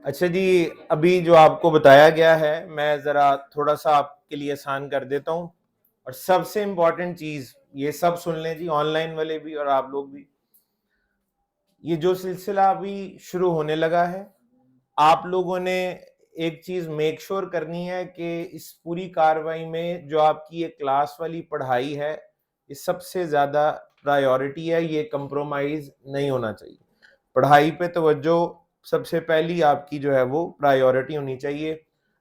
अच्छा जी, अभी जो आपको बताया गया है मैं ज़रा थोड़ा-सा आपके लिए आसान कर देता हूँ। और सबसे इम्पोर्टेंट चीज़ ये सब सुन लें जी, ऑनलाइन वाले भी और आप लोग भी। ये जो सिलसिला अभी शुरू होने लगा है, आप लोगों ने एक चीज़ मेक श्योर करनी है कि इस पूरी कार्रवाई में जो आपकी ये क्लास वाली पढ़ाई है, ये सबसे ज़्यादा प्रायोरिटी है, ये कंप्रोमाइज़ नहीं होना चाहिए। पढ़ाई पे तवज्जो सबसे पहली आपकी जो है वो प्रायोरिटी होनी चाहिए।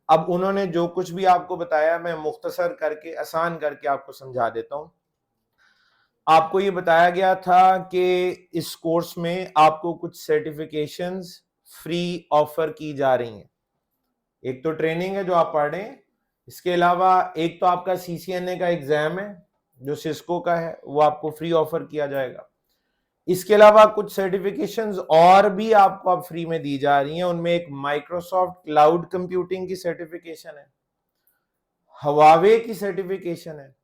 अब उन्होंने जो कुछ भी आपको बताया मैं मुख्तसर करके, आसान करके आपको समझा देता हूँ। आपको ये बताया गया था कि इस कोर्स में आपको कुछ सर्टिफिकेशंस फ्री ऑफर की जा रही हैं। एक तो ट्रेनिंग है जो आप पढ़ रहे हैं, इसके अलावा एक तो आपका सीसीएनए का एग्जाम है जो सिस्को का है, वो आपको फ्री ऑफर किया जाएगा। इसके अलावा कुछ सर्टिफिकेशंस और भी आपको अब फ्री में दी जा रही हैं। उनमें एक माइक्रोसॉफ्ट क्लाउड कंप्यूटिंग की सर्टिफिकेशन है, हवावे की सर्टिफिकेशन है।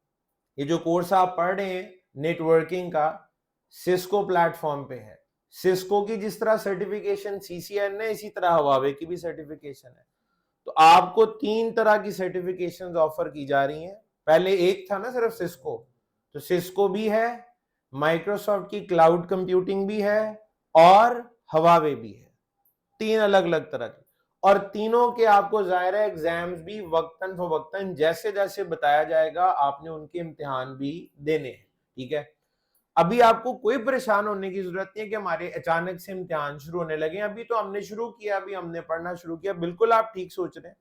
ये जो कोर्स आप पढ़ रहे हैं नेटवर्किंग का, सिस्को प्लेटफॉर्म पे है। सिस्को की जिस तरह सर्टिफिकेशन सीसीएन है, इसी तरह हवावे की भी सर्टिफिकेशन है। तो आपको 3 तरह की सर्टिफिकेशंस ऑफर की जा रही हैं। पहले एक था ना सिर्फ सिस्को, तो सिस्को भी है, माइक्रोसॉफ्ट की क्लाउड कंप्यूटिंग भी है और हवावे भी है। 3 अलग अलग तरह की, और तीनों के आपको जाहिर है एग्जाम्स भी वक्तन फवक्तन जैसे जैसे बताया जाएगा आपने उनके इम्तिहान भी देने हैं। ठीक है, अभी आपको कोई परेशान होने की जरूरत नहीं है कि हमारे अचानक से इम्तिहान शुरू होने लगे। अभी तो हमने शुरू किया, अभी हमने पढ़ना शुरू किया। बिल्कुल आप ठीक सोच रहे हैं।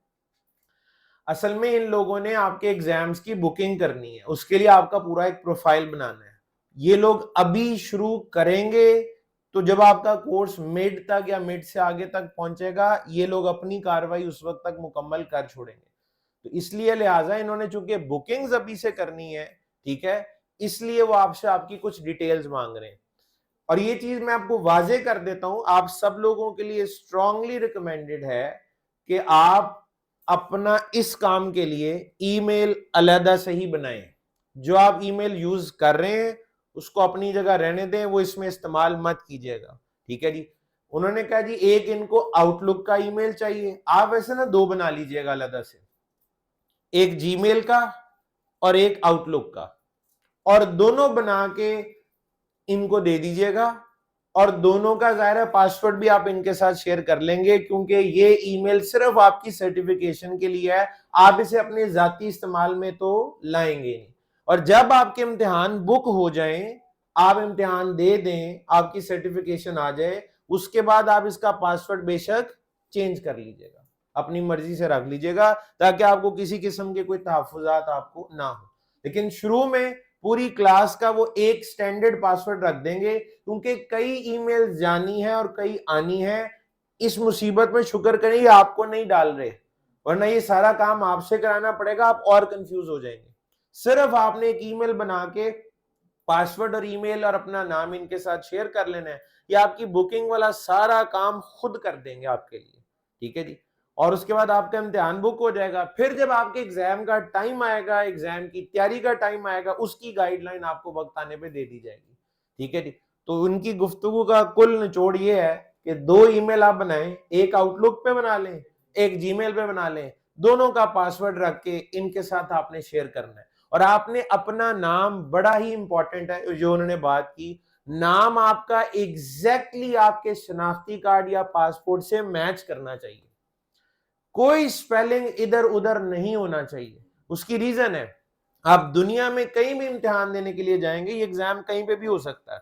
असल में इन लोगों ने आपके एग्जाम्स की बुकिंग करनी है, उसके लिए आपका पूरा एक प्रोफाइल बनाना है। ये लोग अभी शुरू करेंगे, तो जब आपका कोर्स मिड तक या मिड से आगे तक पहुंचेगा, ये लोग अपनी कार्रवाई उस वक्त तक मुकम्मल कर छोड़ेंगे। तो इसलिए लिहाजा इन्होंने चूंकि बुकिंग्स अभी से करनी है, ठीक है, इसलिए वो आपसे आपकी कुछ डिटेल्स मांग रहे हैं। और ये चीज मैं आपको वाजे कर देता हूं, आप सब लोगों के लिए स्ट्रांगली रिकमेंडेड है कि आप अपना इस काम के लिए ईमेल अलहदा से ही बनाएं। जो आप ईमेल यूज कर रहे हैं उसको अपनी जगह रहने दें, वो इसमें इस्तेमाल मत कीजिएगा। ठीक है जी। उन्होंने कहा जी एक इनको आउटलुक का ईमेल चाहिए, आप वैसे ना 2 बना लीजिएगा अलहदा से, एक जीमेल का और एक आउटलुक का, और दोनों बना के इनको दे दीजिएगा। और दोनों का जाहिर है पासवर्ड भी आप इनके साथ शेयर कर लेंगे, क्योंकि ये ईमेल सिर्फ आपकी सर्टिफिकेशन के लिए है, आप इसे अपने जाती इस्तेमाल में तो लाएंगे नहीं। और जब आपके इम्तिहान बुक हो जाएं, आप इम्तिहान दे दें, आपकी सर्टिफिकेशन आ जाए, उसके बाद आप इसका पासवर्ड बेशक चेंज कर लीजिएगा, अपनी मर्जी से रख लीजिएगा, ताकि आपको किसी किस्म के कोई तहफुजात आपको ना हो। लेकिन शुरू में पूरी क्लास का वो एक स्टैंडर्ड पासवर्ड रख देंगे, क्योंकि कई ईमेल जानी है और कई आनी है। इस मुसीबत में शुक्र करें ये आपको नहीं डाल रहे, वरना ये सारा काम आपसे कराना पड़ेगा, आप और कंफ्यूज हो जाएंगे। सिर्फ आपने एक ईमेल बना के पासवर्ड और ईमेल और अपना नाम इनके साथ शेयर कर लेना है, ये आपकी बुकिंग वाला सारा काम खुद कर देंगे आपके लिए। ठीक है जी। और उसके बाद आपका इम्तिहान बुक हो जाएगा। फिर जब आपके एग्जाम का टाइम आएगा, एग्जाम की तैयारी का टाइम आएगा, उसकी गाइडलाइन आपको वक्त आने पे दे दी जाएगी। ठीक है जी। तो उनकी गुफ्तगू का कुल निचोड़ ये है कि 2 ईमेल आप बनाएं, एक आउटलुक पे बना लें, एक जीमेल पे बना लें, दोनों का पासवर्ड रख के इनके साथ आपने शेयर करना है। और आपने अपना नाम, बड़ा ही इंपॉर्टेंट है जो उन्होंने बात की, नाम आपका एग्जैक्टली आपके शनाख्ती कार्ड या पासपोर्ट से मैच करना चाहिए। कोई स्पेलिंग इधर उधर नहीं होना चाहिए। उसकी रीजन है, आप दुनिया में कहीं भी इम्तिहान देने के लिए जाएंगे, ये एग्जाम कहीं पे भी हो सकता है,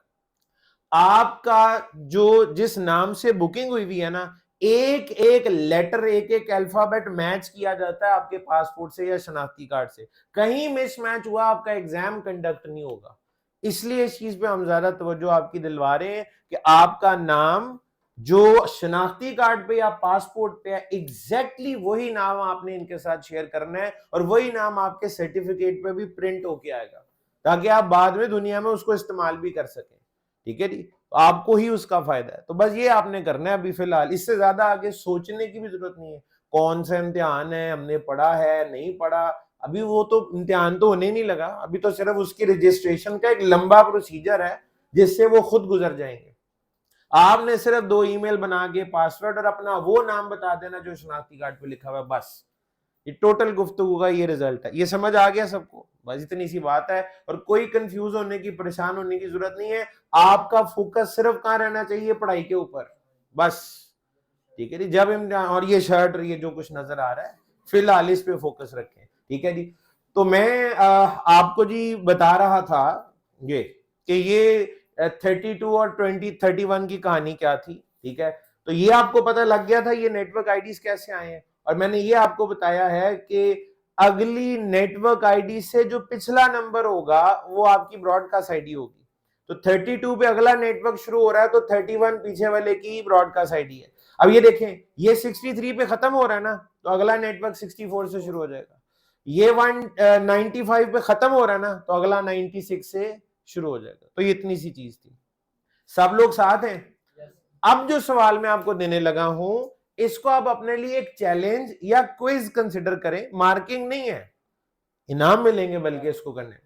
आपका जो जिस नाम से बुकिंग हुई है ना, एक एक लेटर, एक एक अल्फाबेट मैच किया जाता है आपके पासपोर्ट से या शनाख्ती कार्ड से। कहीं मिसमैच हुआ आपका एग्जाम कंडक्ट नहीं होगा। इसलिए इस चीज पे हम ज्यादा तवज्जो आपकी दिलवा रहे हैं कि आपका नाम जो शनाख्ती कार्ड पे या पासपोर्ट पे है, एग्जैक्टली वही नाम आपने इनके साथ शेयर करना है, और वही नाम आपके सर्टिफिकेट पे भी प्रिंट होके आएगा, ताकि आप बाद में दुनिया में उसको इस्तेमाल भी कर सकें। ठीक है जी। तो आपको ही उसका फायदा है। तो बस ये आपने करना है अभी फिलहाल, इससे ज्यादा आगे सोचने की भी जरूरत नहीं है। कौन सा इम्तिहान है, हमने पढ़ा है नहीं पढ़ा, अभी वो तो इम्तिहान तो होने नहीं लगा, अभी तो सिर्फ उसकी रजिस्ट्रेशन का एक लंबा प्रोसीजर है जिससे वो खुद गुजर जाएंगे। आपने सिर्फ 2 ईमेल बना के पासवर्ड और अपना वो नाम बता देना जो शनाख्ती कार्ड पे लिखा हुआ है, बस ये टोटल गुफ्तगू का ये रिजल्ट है। ये समझ आ गया सबको? बस इतनी सी बात है, और कोई कंफ्यूज होने की, परेशान होने की जरूरत नहीं है। आपका फोकस सिर्फ कहां रहना चाहिए? पढ़ाई के ऊपर, बस। ठीक है जी। जब इम्तिहान, और ये शर्ट और ये जो कुछ नजर आ रहा है, फिलहाल इस पे फोकस रखें। ठीक है जी। तो मैं आपको जी बता रहा था ये कि ये 32 और 31 की कहानी क्या थी। ठीक है, तो ये आपको पता लग गया था ये नेटवर्क आईडीज कैसे आए हैं, और मैंने ये आपको बताया है कि अगली नेटवर्क आईडी से जो पिछला नंबर होगा वो आपकी ब्रॉडकास्ट आईडी होगी। तो 32 पे अगला नेटवर्क शुरू हो रहा है, तो 31 पीछे वाले की ब्रॉडकास्ट आईडी है। अब ये देखें, ये 63 पे खत्म हो रहा है ना, तो अगला नेटवर्क 64 से शुरू हो जाएगा। ये 195 पे खत्म हो रहा है ना, तो अगला 96 से शुरू हो जाएगा। तो ये इतनी सी चीज थी। सब लोग साथ हैं? अब जो सवाल मैं आपको देने लगा हूं, इसको आप अपने लिए एक चैलेंज या क्विज कंसिडर करें। मार्किंग नहीं है, इनाम मिलेंगे बल्कि इसको करने।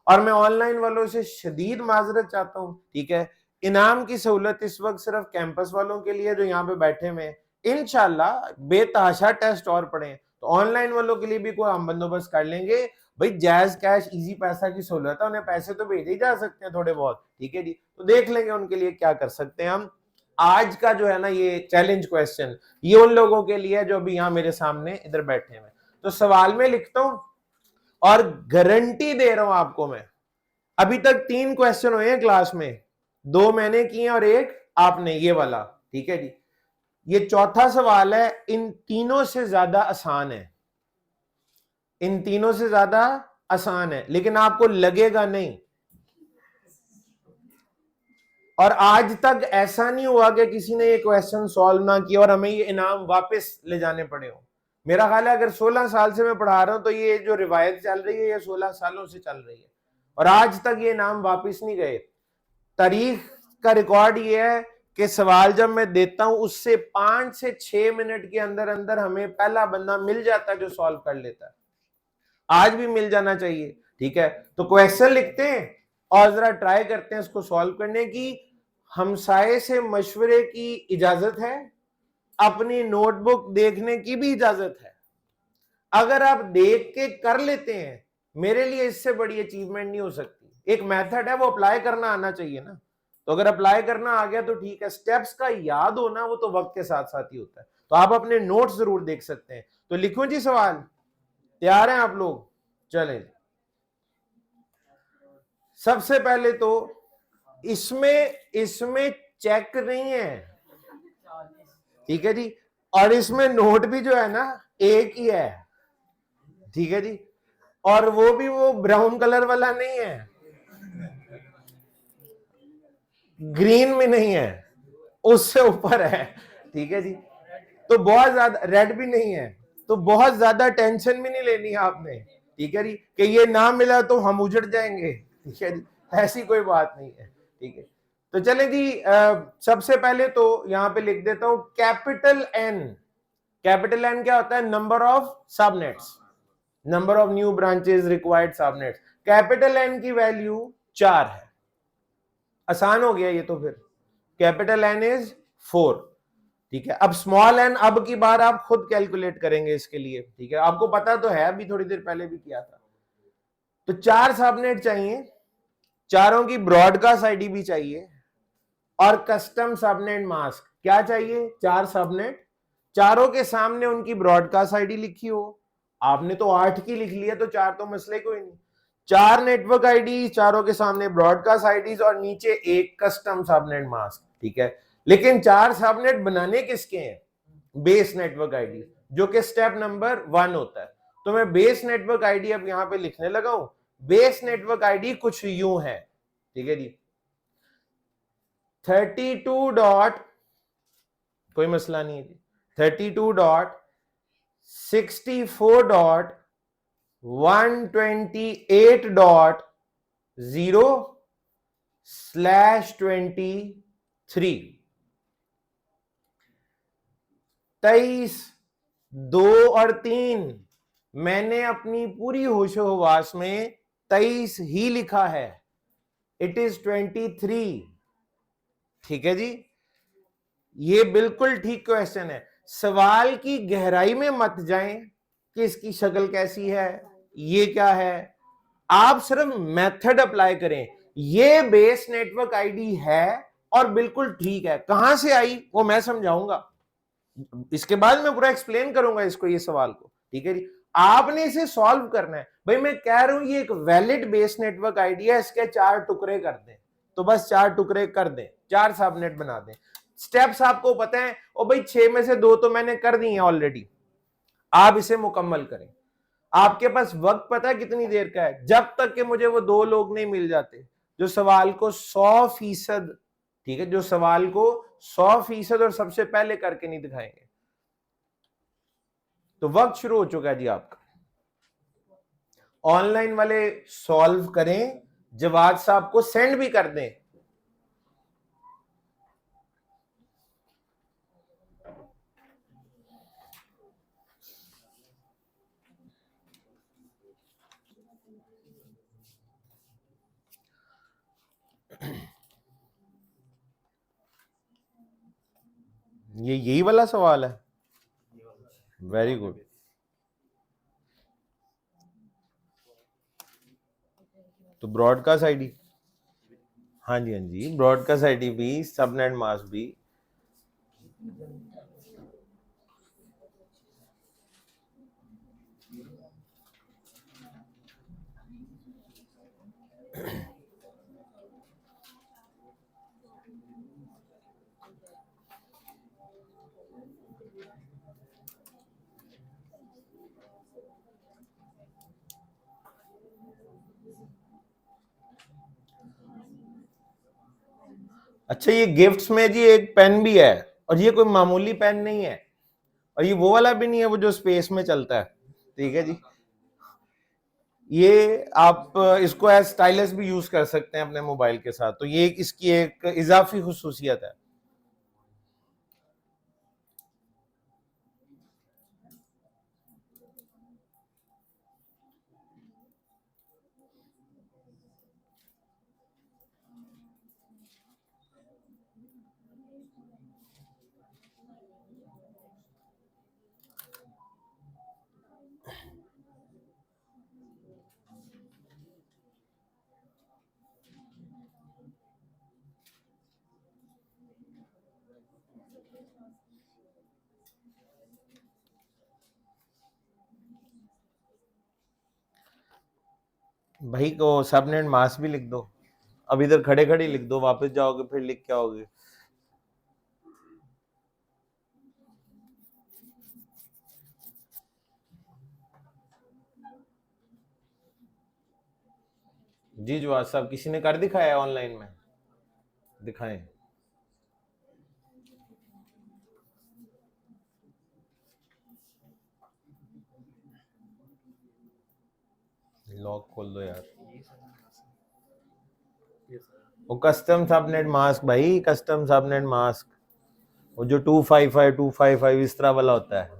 और मैं ऑनलाइन वालों से शदीद माजरत चाहता हूं। ठीक है, इनाम की सहूलत इस वक्त सिर्फ कैंपस वालों के लिए जो यहाँ पे बैठे हुए हैं। इंशाल्लाह बेतहाशा टेस्ट और पढ़े, तो ऑनलाइन वालों के लिए भी कोई हम बंदोबस्त कर लेंगे। भाई जायज कैश इजी पैसा की सहूलत है, उन्हें पैसे तो भेजे ही जा सकते हैं थोड़े बहुत। ठीक है जी, तो देख लेंगे उनके लिए क्या कर सकते हैं हम। आज का जो है ना ये चैलेंज क्वेश्चन, ये उन लोगों के लिए जो अभी यहाँ मेरे सामने इधर बैठे हैं। तो सवाल में लिखता हूं और गारंटी दे रहा हूं आपको मैं। अभी तक 3 क्वेश्चन हुए हैं क्लास में, 2 मैंने किए और 1 आपने, ये वाला। ठीक है जी, ये चौथा सवाल है, इन तीनों से ज्यादा आसान है, इन तीनों से ज्यादा आसान है, लेकिन आपको लगेगा नहीं। और आज तक ऐसा नहीं हुआ कि किसी ने ये क्वेश्चन सॉल्व ना किया और हमें ये इनाम वापस ले जाने पड़े हो। मेरा ख्याल है अगर 16 साल से मैं पढ़ा रहा हूं तो ये जो रिवायत चल रही है ये 16 सालों से चल रही है, और आज तक ये इनाम वापस नहीं गए। तारीख का रिकॉर्ड ये है कि सवाल जब मैं देता हूं उससे 5 से 6 मिनट के अंदर अंदर हमें पहला बंदा मिल जाता है जो सॉल्व कर लेता है। आज भी मिल जाना चाहिए। ठीक है, तो क्वेश्चन लिखते हैं और जरा ट्राई करते हैं इसको सॉल्व करने की। हमसाये से मशवरे की इजाजत है, अपनी नोटबुक देखने की भी इजाजत है। अगर आप देख के कर लेते हैं, मेरे लिए इससे बड़ी अचीवमेंट नहीं हो सकती। एक मेथड है, वो अप्लाई करना आना चाहिए ना। तो अगर अप्लाई करना आ गया तो ठीक है, स्टेप्स का याद होना वो तो वक्त के साथ साथ ही होता है। तो आप अपने नोट्स जरूर देख सकते हैं। तो लिखो जी सवाल, तैयार हैं आप लोग? चलें, सबसे पहले तो इसमें चेक नहीं है। ठीक है जी, और इसमें नोट भी जो है ना एक ही है। ठीक है जी, और वो भी वो ब्राउन कलर वाला नहीं है, ग्रीन में नहीं है, उससे ऊपर है। ठीक है जी, तो बहुत ज्यादा रेड भी नहीं है, तो बहुत ज्यादा टेंशन भी नहीं लेनी है आपने। ठीक है जी, कि ये ना मिला तो हम उजड़ जाएंगे। ठीक है जी, ऐसी कोई बात नहीं है। ठीक है, तो चले जी, सबसे पहले तो यहां पे लिख देता हूं कैपिटल एन। कैपिटल एन क्या होता है? Number of subnets, number of new branches required subnets. Capital N की वैल्यू 4 है। आसान हो गया ये तो। फिर कैपिटल एन इज 4। ठीक है, अब स्मॉल एन अब की बार आप खुद कैलकुलेट करेंगे इसके लिए। ठीक है, आपको पता तो है, अभी थोड़ी देर पहले भी किया था। तो 4 सबनेट चाहिए, चारों की ब्रॉडकास्ट आईडी भी चाहिए, और कस्टम सबनेट मास्क। क्या चाहिए? 4 सबनेट, चारों के सामने उनकी ब्रॉडकास्ट आईडी लिखी हो। आपने तो 8 की लिख लिया, तो 4 तो मसले कोई नहीं। 4 नेटवर्क आईडी, चारों के सामने ब्रॉडकास्ट आईडीज, और नीचे एक कस्टम सबनेट मास्क। ठीक है, लेकिन 4 सबनेट बनाने किसके हैं? बेस नेटवर्क आईडी, जो कि स्टेप नंबर 1 होता है। तो मैं बेस नेटवर्क आईडी अब यहां पे लिखने लगा हूं। बेस नेटवर्क आईडी कुछ यूं है। ठीक है जी, 32 डॉट, कोई मसला नहीं है, 32 डॉट 64 डॉट 128 डॉट 0/23। 23, 2 और 3 मैंने अपनी पूरी होशो हवास में 23 ही लिखा है। It is 23। ठीक है जी, ये बिल्कुल ठीक क्वेश्चन है। सवाल की गहराई में मत जाएं कि इसकी शक्ल कैसी है, ये क्या है। आप सिर्फ मेथड अप्लाई करें। ये बेस नेटवर्क आईडी है और बिल्कुल ठीक है। कहां से आई वो मैं समझाऊंगा, इसके बाद मैं पूरा एक्सप्लेन करूंगा इसको, ये सवाल को। ठीक है जी, आपने इसे सॉल्व करना है। भाई मैं कह रहा हूं ये एक वैलिड बेस नेटवर्क आईडी है, इसके 4 टुकड़े कर दें, तो बस 4 टुकड़े कर दें, 4 सबनेट बना दें। स्टेप्स आपको पता है, और भाई 6 में से 2 तो मैंने कर दी है ऑलरेडी। आप इसे मुकम्मल करें। आपके पास वक्त पता है कितनी देर का है? जब तक कि मुझे वो 2 लोग नहीं मिल जाते जो सवाल को 100%, ठीक है, जो सवाल को 100% और सबसे पहले करके नहीं दिखाएंगे। तो वक्त शुरू हो चुका है जी आपका। ऑनलाइन वाले सॉल्व करें, जवाब साहब को सेंड भी कर दें। ये यही वाला सवाल है। Very good. तो ब्रॉडकास्ट आईडी, हाँ जी हाँ जी, ब्रॉडकास्ट आईडी भी, सबनेट मास्क भी। अच्छा, ये गिफ्ट्स में जी एक पेन भी है, और ये कोई मामूली पेन नहीं है, और ये वो वाला भी नहीं है वो जो स्पेस में चलता है। ठीक है जी, ये आप इसको एज स्टाइलस भी यूज कर सकते हैं अपने मोबाइल के साथ, तो ये इसकी एक इजाफी खुसूसियत है। भाई को सबनेट मास्क भी लिख दो। अब इधर खड़े खड़े लिख दो, वापस जाओगे फिर लिख के आओगे। जी जवाब साहब, किसी ने कर दिखाया ऑनलाइन में? दिखाएं। लॉक खोल दो यार। वो कस्टम सबनेट मास्क भाई, कस्टम सबनेट मास्क, वो जो 255 इस तरह वाला होता है।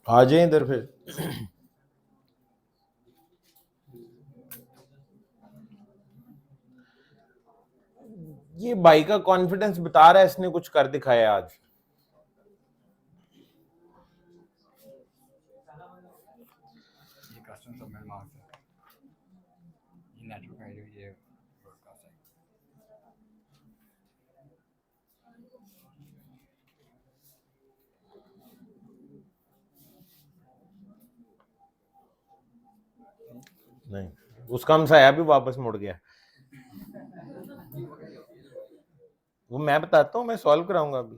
आ जाए इधर फिर। ये भाई का कॉन्फिडेंस बता रहा है इसने कुछ कर दिखाया आज। ये कस्टम सबनेट मास्क है, ये नेटवर्क आईडी, ये ब्रॉडकास्ट है। नहीं, उसका हमसा आया भी वापस मुड़ गया। वो मैं बताता हूँ, मैं सॉल्व कराऊंगा अभी।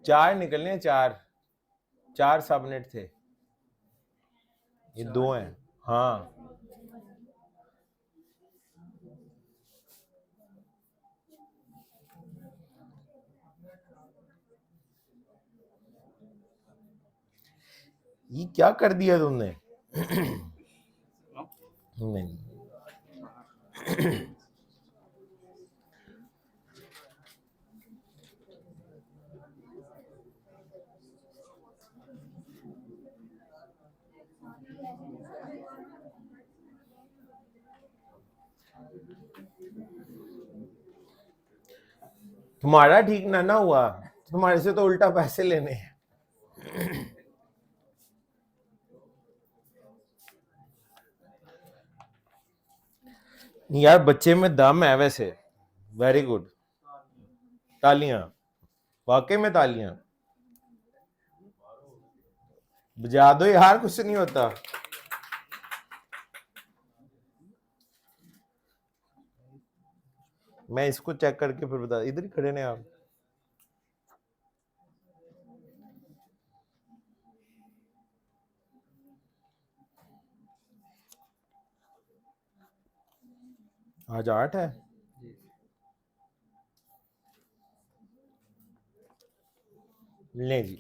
4 निकलने हैं, 4 सबनेट थे, ये 2 हैं। हाँ, ये क्या कर दिया तुमने? नहीं, तुम्हारा ठीक ना हुआ, तुम्हारे से तो उल्टा पैसे लेने हैं। यार बच्चे में दम है वैसे, वेरी गुड, तालियां, वाकई में तालियां बजा दो यार, कुछ नहीं होता। मैं इसको चेक करके फिर बता, इधर ही खड़े ने आप। आज 8 है, ले जी,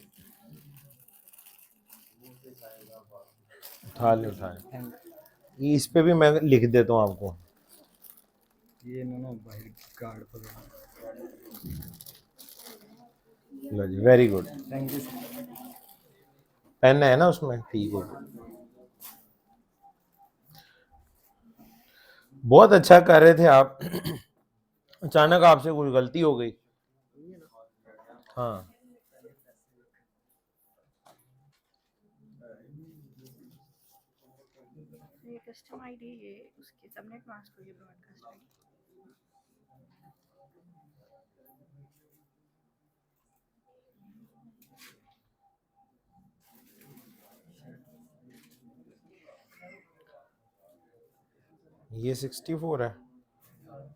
उठा ले उठा ले। इस पे भी मैं लिख देता हूँ आपको। ये दोनों बाहर कार्ड पर। लो जी, very good. Thank you. Pen है ना उसमें, ठीक हो। बहुत अच्छा कर रहे थे आप, अचानक आपसे कुछ गलती हो गई। हाँ ये कस्टम आईडी, ये उसके सबनेट मास्क को ये ब्रॉडकास्ट आईडी। ये 64 है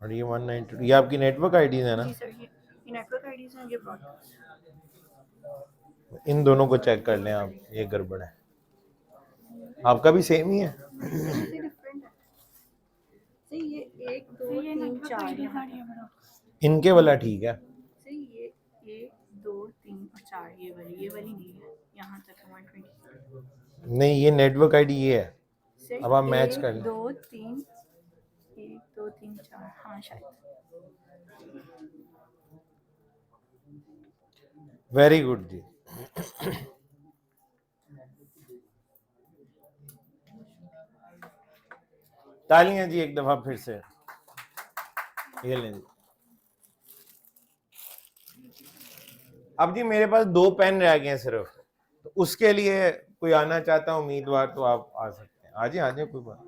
और ये 192, ये आपकी नेटवर्क आईडी है ना? जी सर, ये नेटवर्क आईडीज हैं, ये ब्रॉडकास्ट। इन दोनों को चेक कर लें आप, ये गड़बड़ है। आपका भी सेम ही है? इनसे डिफरेंट है सही, ये 1 2 3 4 यहाँ है। इनके वाला ठीक है सही, ये 1 2 3 और 4 ये वाली नहीं है, यहाँ तक 120। नहीं, ये नेटवर्क आईडी ये है। सही, अब आप मैच कर लें। 2 3 1 2 3 4, हाँ शायद। वेरी गुड जी। तालियां जी एक दफा फिर से, ये लें जी। अब जी मेरे पास 2 पेन रह गए हैं सिर्फ, तो उसके लिए कोई आना चाहता है उम्मीदवार तो आप आ सकते हैं। आ जाए कोई बात।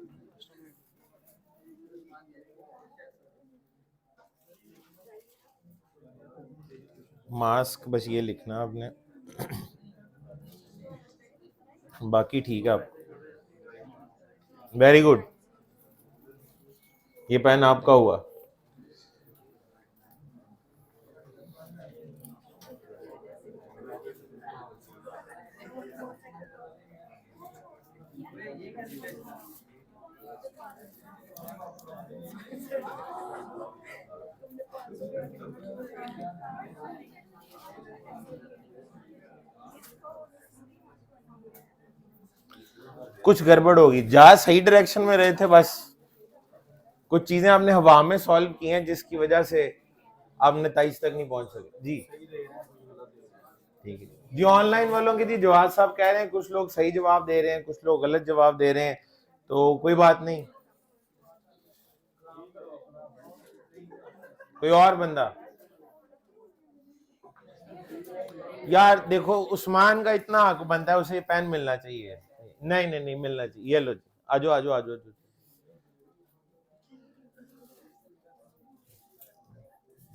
मास्क बस ये लिखना आपने, बाकी ठीक है। आप वेरी गुड, ये पेन आपका हुआ। कुछ गड़बड़ होगी, जहाज सही डायरेक्शन में रहे थे, बस कुछ चीजें आपने हवा में सॉल्व की हैं जिसकी वजह से आप नतीजे तक नहीं पहुंच सके। जी ठीक है जी। ऑनलाइन वालों के जी जवाब साहब कह रहे हैं, कुछ लोग सही जवाब दे रहे हैं, कुछ लोग गलत जवाब दे रहे हैं, तो कोई बात नहीं। कोई और बंदा? यार देखो, उस्मान का इतना हक बनता है, उसे पेन मिलना चाहिए। नहीं नहीं नहीं मिलना चाहिए। ये लो जी, आजो आजो आजो, आजो।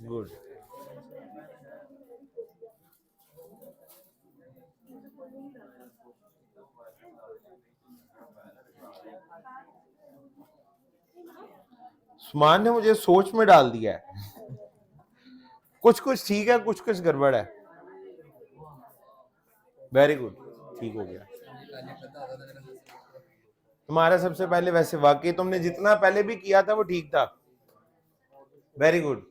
गुड। उस्मान ने मुझे सोच में डाल दिया है। कुछ कुछ ठीक है, कुछ कुछ गड़बड़ है। वेरी गुड, ठीक हो गया। तुम्हारा सबसे पहले वैसे वाकई तुमने जितना पहले भी किया था वो ठीक था। Very good.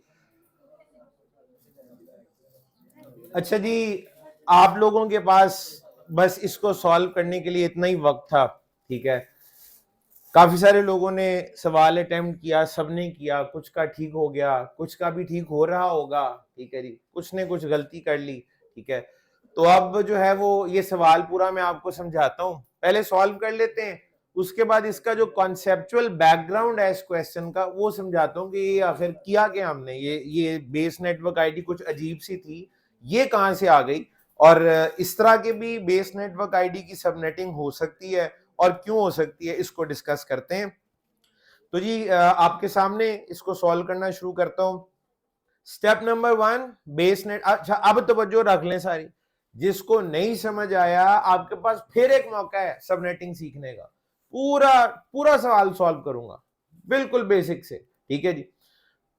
अच्छा जी, आप लोगों के पास बस इसको सॉल्व करने के लिए इतना ही वक्त था, ठीक है? काफी सारे लोगों ने सवाल अटेम्प्ट किया, सबने किया, कुछ का ठीक हो गया, कुछ का भी ठीक हो रहा होगा, ठीक है जी, कुछ ने कुछ गलती कर ली, ठीक है। तो अब जो है वो ये सवाल पूरा मैं आपको समझाता हूँ, पहले सॉल्व कर लेते हैं, उसके बाद इसका जो कॉन्सेप्चुअल बैकग्राउंड है इस क्वेश्चन का वो समझाता हूँ कि ये आखिर किया क्या हमने, ये बेस नेटवर्क आईडी कुछ अजीब सी थी, ये कहाँ से आ गई, और इस तरह के भी बेस नेटवर्क आईडी की सबनेटिंग हो सकती है और क्यों हो सकती है, इसको डिस्कस करते हैं। तो जी आपके सामने इसको सॉल्व करना शुरू करता हूं। Step number 1 base net. अच्छा अब तवज्जो रख लें सारी, जिसको नहीं समझ आया आपके पास फिर एक मौका है सबनेटिंग सीखने का, पूरा पूरा सवाल सॉल्व करूंगा बिल्कुल बेसिक से, ठीक है जी।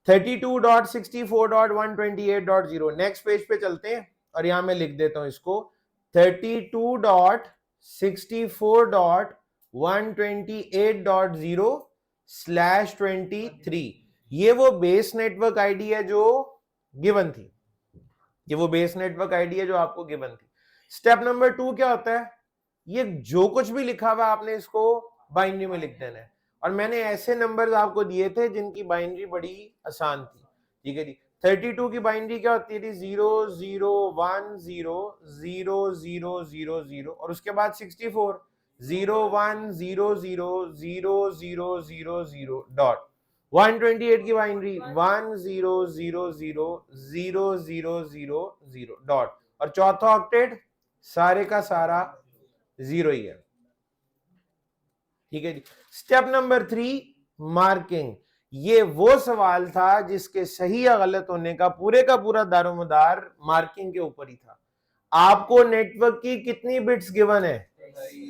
32.64.128.0 नेक्स्ट पेज पे चलते हैं और यहां मैं लिख देता हूं इसको 32.64.128.0/23। ये वो बेस नेटवर्क आईडी है जो गिवन थी, ये वो बेस नेटवर्क आईडी है जो आपको गिवन थी। स्टेप नंबर 2 क्या होता है, ये जो कुछ भी लिखा हुआ आपने इसको बाइनरी में लिख देना है, और मैंने ऐसे नंबर्स आपको दिए थे जिनकी बाइनरी बड़ी आसान थी, ठीक है जी। 32 की बाइनरी क्या होती थी, 001000000 और उसके बाद 64 01000000 डॉट। 128 की बाइनरी 10000000 डॉट, और चौथा ऑक्टेट सारे का सारा 0 ही है, ठीक है जी। Step number 3 marking. ये वो सवाल था जिसके सही या गलत होने का पूरा दारोमदार मार्किंग के ऊपर ही था। आपको नेटवर्क की कितनी बिट्स गिवन है,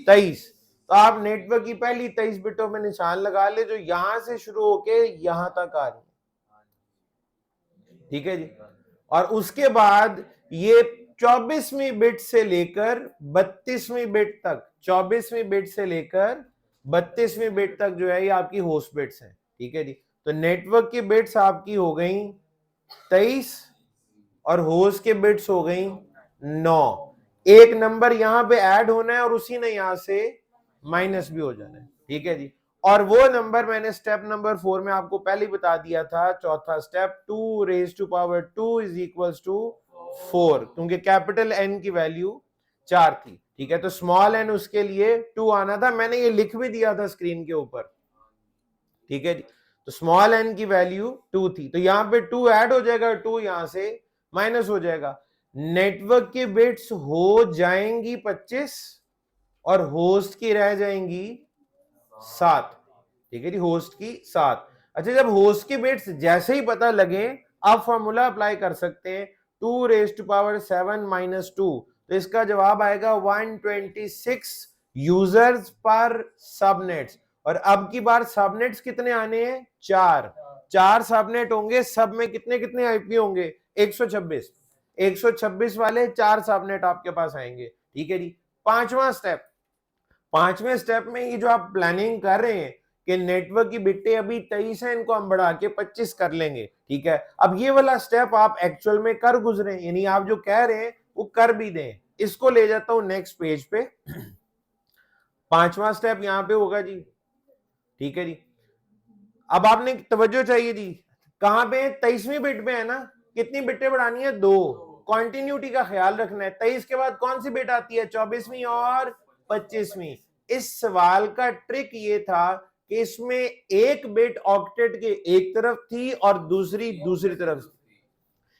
23, तो आप नेटवर्क की पहली 23 बिटों में निशान लगा ले जो यहां से शुरू होके यहां तक आ रही है, ठीक है जी। और उसके बाद ये 24वीं बिट से लेकर 32वीं बिट तक, 24वीं बिट से लेकर 32वीं बिट तक जो है ये आपकी होस्ट बिट्स हैं, ठीक है जी। तो नेटवर्क की बिट्स आपकी हो गई 23 और होस्ट के बिट्स हो गई 9। एक नंबर यहां पे ऐड होना है और उसी ने यहां से माइनस भी हो जाना है, ठीक है जी। और वो नंबर मैंने स्टेप नंबर 4 में आपको पहले ही बता दिया था, चौथा स्टेप 2⁻² इज इक्वल्स टू 4, क्योंकि कैपिटल N की वैल्यू 4 थी, ठीक है। तो स्मॉल n उसके लिए 2 आना था, मैंने ये लिख भी दिया था स्क्रीन के ऊपर, ठीक है जी। तो स्मॉल n की वैल्यू 2 थी, तो यहां पे 2 ऐड हो जाएगा, 2 यहां से माइनस हो जाएगा। नेटवर्क की बिट्स हो जाएंगी 25 और होस्ट की रह जाएंगी 7, ठीक है जी, होस्ट की 7। अच्छा जब होस्ट की बिट्स जैसे ही पता लगे आप फॉर्मूला अप्लाई कर सकते हैं 2⁻7 - 2, तो इसका जवाब आएगा 126 यूजर्स पर सबनेट्स। और अब की बार सबनेट्स कितने आने हैं, 4 सबनेट होंगे, सब में कितने कितने आईपी होंगे, 126 वाले 4 सबनेट आपके पास आएंगे, ठीक है जी। पांचवा स्टेप, पांचवें स्टेप में ये जो आप प्लानिंग कर रहे हैं कि नेटवर्क की बिट्टे अभी 23 है, इनको हम बढ़ा के 25 कर लेंगे, ठीक है। अब ये वाला स्टेप आप एक्चुअल में कर गुजरे, यानी आप जो कह रहे हैं वो कर भी दें। इसको ले जाता हूं नेक्स्ट पेज पे। पांचवा स्टेप यहां पे होगा जी, ठीक है जी। अब आपने तवज्जो चाहिए जी, कहां पे 23वीं बिट पे है ना, कितनी बिट्टे बढ़ानी है, 2। कॉन्टिन्यूटी का ख्याल रखना है, 23 के बाद कौन सी बिट आती है, 24वीं और 25वीं। इस सवाल का ट्रिक ये था कि इसमें एक बिट ऑक्टेट के एक तरफ थी और दूसरी तरफ।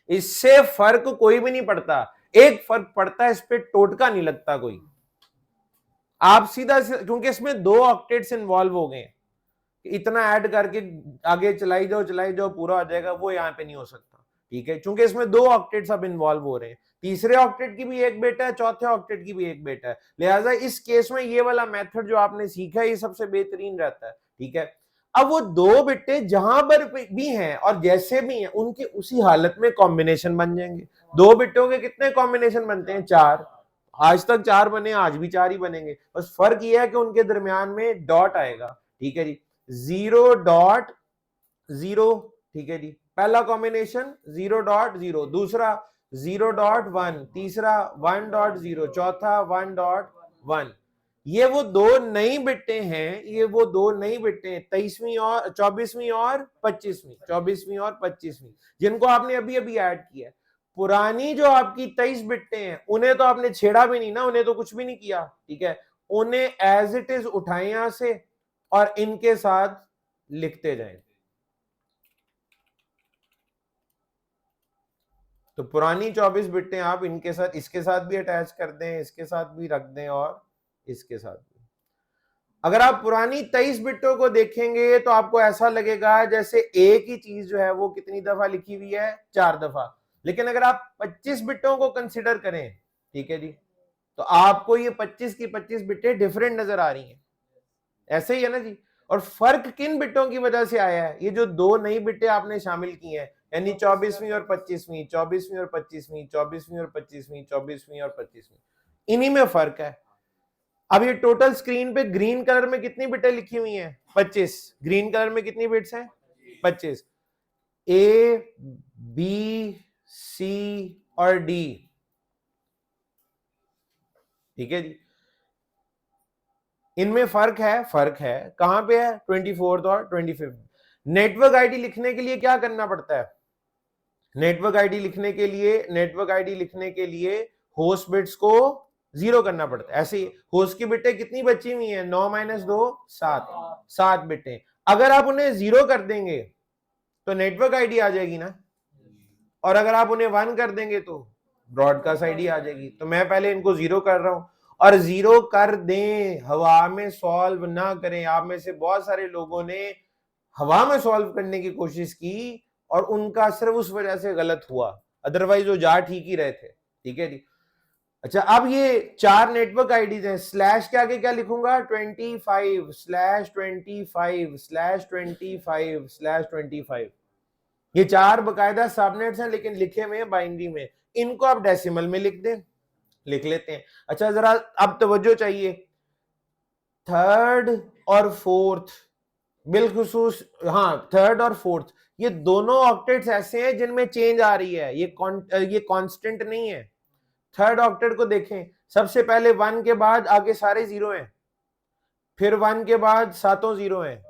इससे फर्क कोई भी नहीं पड़ता, एक फर्क पड़ता है, इस पे टोटका नहीं लगता कोई। आप सीधा, क्योंकि इसमें 2 ऑक्टेट्स इन्वॉल्व हो गए, इतना ऐड करके आगे चलाई जाओ पूरा हो जाएगा, वो यहाँ पे नहीं हो सकता, ठीक है, क्योंकि इसमें 2 ऑक्टेट्स अब इन्वॉल्व हो रहे हैं। तीसरे ऑक्टेट की भी एक बिट है, चौथे ऑक्टेट की भी एक बिट है, लिहाजा इस केस में ये वाला मेथड जो आपने सीखा है ये सबसे बेहतरीन रहता है, ठीक है। अब वो 2 बिट्टे जहां पर भी हैं और जैसे भी हैं उनके उसी हालत में कॉम्बिनेशन बन जाएंगे। 2 बिट्टों के कितने कॉम्बिनेशन बनते हैं, 4। आज तक 4 बने, आज भी 4 ही बनेंगे, बस फर्क ये है कि उनके दरमियान में डॉट आएगा, ठीक है जी। 0.0, ठीक है जी, पहला कॉम्बिनेशन 0.0, दूसरा 0.1, तीसरा 1.0, चौथा 1.1। ये वो 2 नई बिट्टे हैं, ये वो 2 नई बिट्टे हैं, 23वीं और 24वीं और 25वीं, 24वीं और 25वीं, जिनको आपने अभी अभी ऐड किया है। पुरानी जो आपकी 23 बिट्टे हैं उन्हें तो आपने छेड़ा भी नहीं ना, उन्हें तो कुछ भी नहीं किया, ठीक है। उन्हें एज इट इज उठाएं यहां से और इनके साथ लिखते जाएं। तो पुरानी 24 बिटें आप इनके साथ, इसके साथ भी अटैच कर दें, इसके साथ भी रख दें और इसके साथ भी। अगर आप पुरानी 23 बिटों को देखेंगे तो आपको ऐसा लगेगा जैसे एक ही चीज जो है वो कितनी दफा लिखी हुई है, 4 दफा। लेकिन अगर आप 25 बिटों को कंसिडर करें, ठीक है जी, तो आपको ये 25 की 25 बिटें डिफरेंट नजर आ रही हैं। ऐसे ही है ना जी। और फर्क किन बिटों की वजह से आया है? ये जो दो नई बिटें आपने शामिल की हैं, यानी 24वीं और 25वीं, 24वीं और 25वीं, 24वीं और 25वीं, 24वीं और 25वीं, इन्हीं में फर्क है। अब ये टोटल स्क्रीन पे ग्रीन कलर में कितनी बिटें लिखी हुई हैं? 25। ग्रीन कलर में कितनी बिट्स हैं? 25। ए, बी, सी और डी, ठीक है जी। इनमें फर्क है, फर्क है कहां पे है? 24th और 25th। नेटवर्क आईडी लिखने के लिए क्या करना पड़ता है? नेटवर्क आईडी लिखने के लिए होस्ट बिट्स को 0 करना पड़ता है। ऐसे ही होस्ट की बिटें कितनी बची हुई हैं? 9 - 2 7 बिटें। अगर आप उन्हें 0 कर देंगे तो नेटवर्क आईडी आ जाएगी ना, और अगर आप उन्हें 1 कर देंगे तो ब्रॉडकास्ट आईडी आ जाएगी। तो मैं पहले इनको 0 कर रहा हूं, और 0 कर दें, हवा में सॉल्व ना करें। आप में से बहुत सारे लोगों ने हवा में सॉल्व करने की कोशिश की और उनका सिर्फ उस वजह से गलत हुआ, अदरवाइज वो जा ठीक ही रहे थे, ठीक है जी। अच्छा, अब ये 4 नेटवर्क आईडीज हैं, स्लैश के आगे क्या लिखूंगा? 25/25/25/25। ये 4 बकायदा सबनेट्स हैं, लेकिन लिखे हुए हैं बाइनरी में। इनको आप डेसिमल में लिख दें, लिख लेते हैं। अच्छा, जरा अब तवज्जो चाहिए, थर्ड और फोर्थ बिलखुसूस, हाँ, थर्ड और फोर्थ, ये दोनों ऑक्टेट्स ऐसे हैं जिनमें चेंज आ रही है, ये कांस्टेंट नहीं है। थर्ड ऑक्टेट को देखें, सबसे पहले 1 के बाद आगे सारे 0 हैं, फिर 1 के बाद सातों 0 हैं,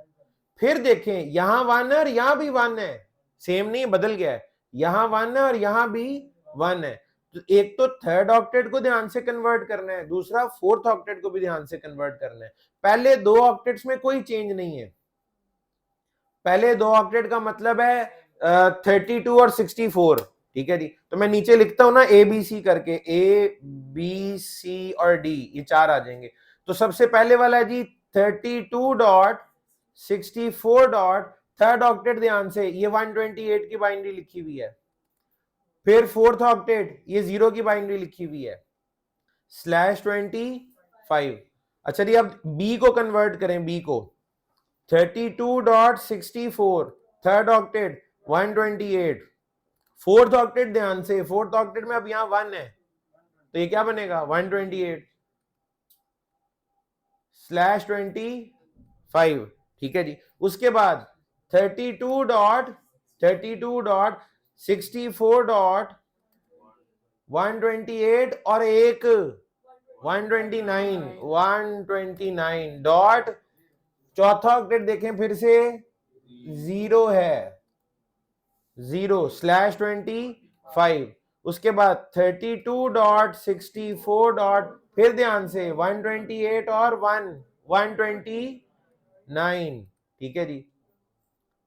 फिर देखें यहां 1 है और यहां भी 1 है, सेम नहीं, बदल गया है, यहां 1 है और यहां भी 1 है। तो एक तो थर्ड ऑक्टेट को ध्यान से कन्वर्ट करना है, दूसरा फोर्थ ऑक्टेट को भी ध्यान से कन्वर्ट करना है। पहले दो ऑक्टेट्स में कोई चेंज नहीं है। पहले दो ऑक्टेट का मतलब है 32 और 64, ठीक है जी। तो मैं नीचे लिखता हूं ना ए बी सी करके, ए बी सी और डी, ये 4 आ जाएंगे। तो सबसे पहले वाला है जी 32.64. थर्ड ऑक्टेट ध्यान से, ये 128 की बाइनरी लिखी हुई है। फिर फोर्थ ऑक्टेट, ये 0 की बाइनरी लिखी हुई है, /25। अच्छा जी, अब बी को कन्वर्ट करें, बी को 32.64, थर्ड ऑक्टेट 128, फोर्थ ऑक्टेट ध्यान से, फोर्थ ऑक्टेट में अब यहां 1 है, तो ये क्या बनेगा? 128/25, ठीक है जी। उसके बाद 32.64.128 और एक 129 डॉट, चौथा ऑक्टेट देखें फिर से 0 है, 0/25। उसके बाद 32.64. फिर ध्यान से 128 और 129, ठीक है जी।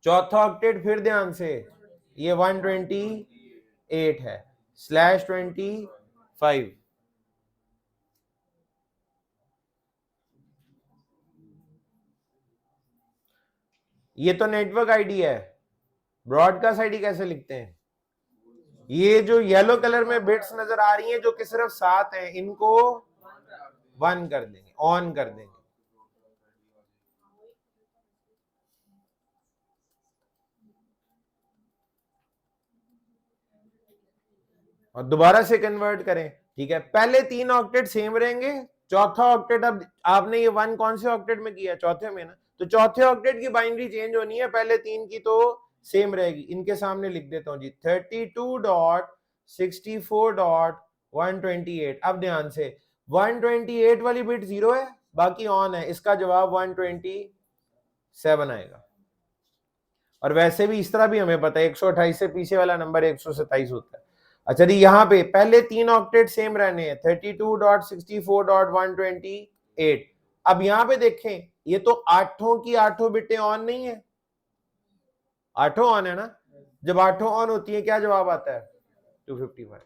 चौथा ऑक्टेट फिर ध्यान से, ये 128 है, /25। ये तो नेटवर्क आईडी है। ब्रॉडकास्ट आईडी कैसे लिखते हैं? ये जो येलो कलर में बिट्स नजर आ रही हैं जो कि सिर्फ 7 हैं, इनको 1 कर देंगे, ऑन कर देंगे। और दोबारा से कन्वर्ट करें, ठीक है। पहले 3 ऑक्टेट सेम रहेंगे, चौथा ऑक्टेट, अब आपने ये 1 कौन से ऑक्टेट में किया? चौथे में ना, तो चौथे ऑक्टेट की बाइनरी चेंज होनी है, पहले 3 की तो सेम रहेगी। इनके सामने लिख देता हूं जी 32.64.128। अब ध्यान से 128 वाली बिट 0 है, बाकी ऑन है, इसका जवाब 127 आएगा। और वैसे भी इस तरह भी हमें पता है 128 से पीछे वाला नंबर 127 होता है। अच्छा जी, यहां पे पहले 3 ऑक्टेट सेम रहने हैं, 32.64.128 8। अब यहां पे देखें, ये तो आठों की आठों बिटें ऑन नहीं है, आठों ऑन है ना, जब आठों ऑन होती है क्या जवाब आता है 255।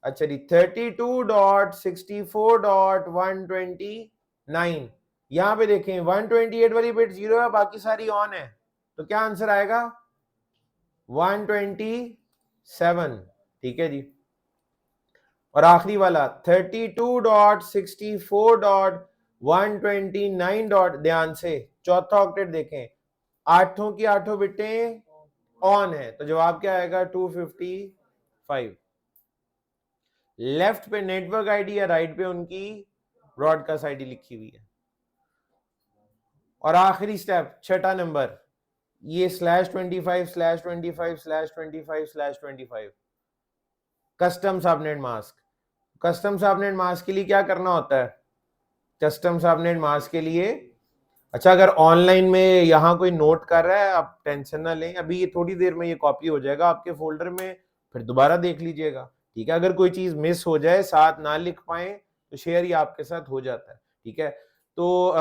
अच्छा जी 32.64.129, यहां पे देखें 128 वाली बिट 0 है, बाकी सारी ऑन है, तो क्या आंसर आएगा 127। ठीक है जी। और आखिरी वाला 32.64.129 ध्यान से चौथा ऑक्टेट देखें, आठों की आठों बिटें ऑन है, तो जवाब क्या आएगा 255। लेफ्ट पे नेटवर्क आईडी या राइट पे उनकी ब्रॉडकास्ट आईडी लिखी हुई है। और आखिरी स्टेप छठा नंबर, ये /25/25/25/25 custom subnet mask. Custom subnet mask के लिए क्या करना होता है, कस्टम सबनेट मास्क के लिए, अच्छा अगर ऑनलाइन में यहां कोई नोट कर रहा है आप टेंशन ना लें, अभी ये थोड़ी देर में ये कॉपी हो जाएगा आपके फोल्डर में, फिर दोबारा देख लीजिएगा। ठीक है, अगर कोई चीज मिस हो जाए, साथ ना लिख पाए, तो शेयर ही आपके साथ हो जाता है। ठीक है, तो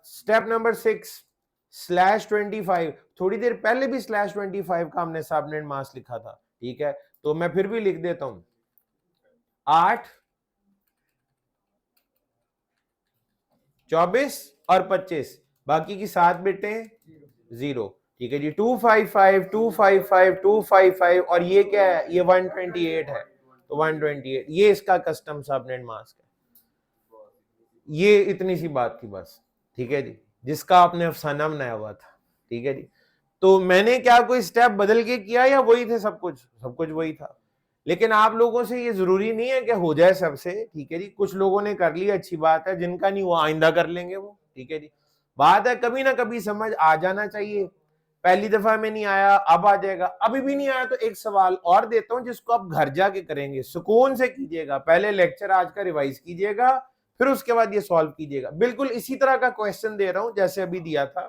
स्टेप नंबर 6 /25, थोड़ी देर पहले भी /25 का हमने सबनेट मास्क लिखा था। ठीक है, तो मैं फिर भी लिख देता हूं 8, 24 और 25, बाकी की 7 बिटें 0। ठीक है जी 255 255 255 और ये क्या है, ये 128 है, तो 128 ये इसका कस्टम सबनेट मास्क है। ये इतनी सी बात थी बस। ठीक है जी, जिसका आपने अफसाना बनाया हुआ था। ठीक है जी, तो मैंने क्या कोई स्टेप बदल के किया या वही थे सब कुछ वही था, लेकिन आप लोगों से ये जरूरी नहीं है कि हो जाए सबसे। ठीक है जी, कुछ लोगों ने कर लिया, अच्छी बात है, जिनका नहीं वो आइंदा कर लेंगे वो। ठीक है जी, बात है कभी ना कभी समझ आ जाना चाहिए, पहली दफा में नहीं आया अब आ जाएगा, अभी भी नहीं आया तो एक सवाल और देता हूं जिसको आप घर जाके करेंगे, सुकून से कीजिएगा, पहले लेक्चर आज का रिवाइज कीजिएगा, फिर उसके बाद ये सॉल्व कीजिएगा। बिल्कुल इसी तरह का क्वेश्चन दे रहा हूं जैसे अभी दिया था।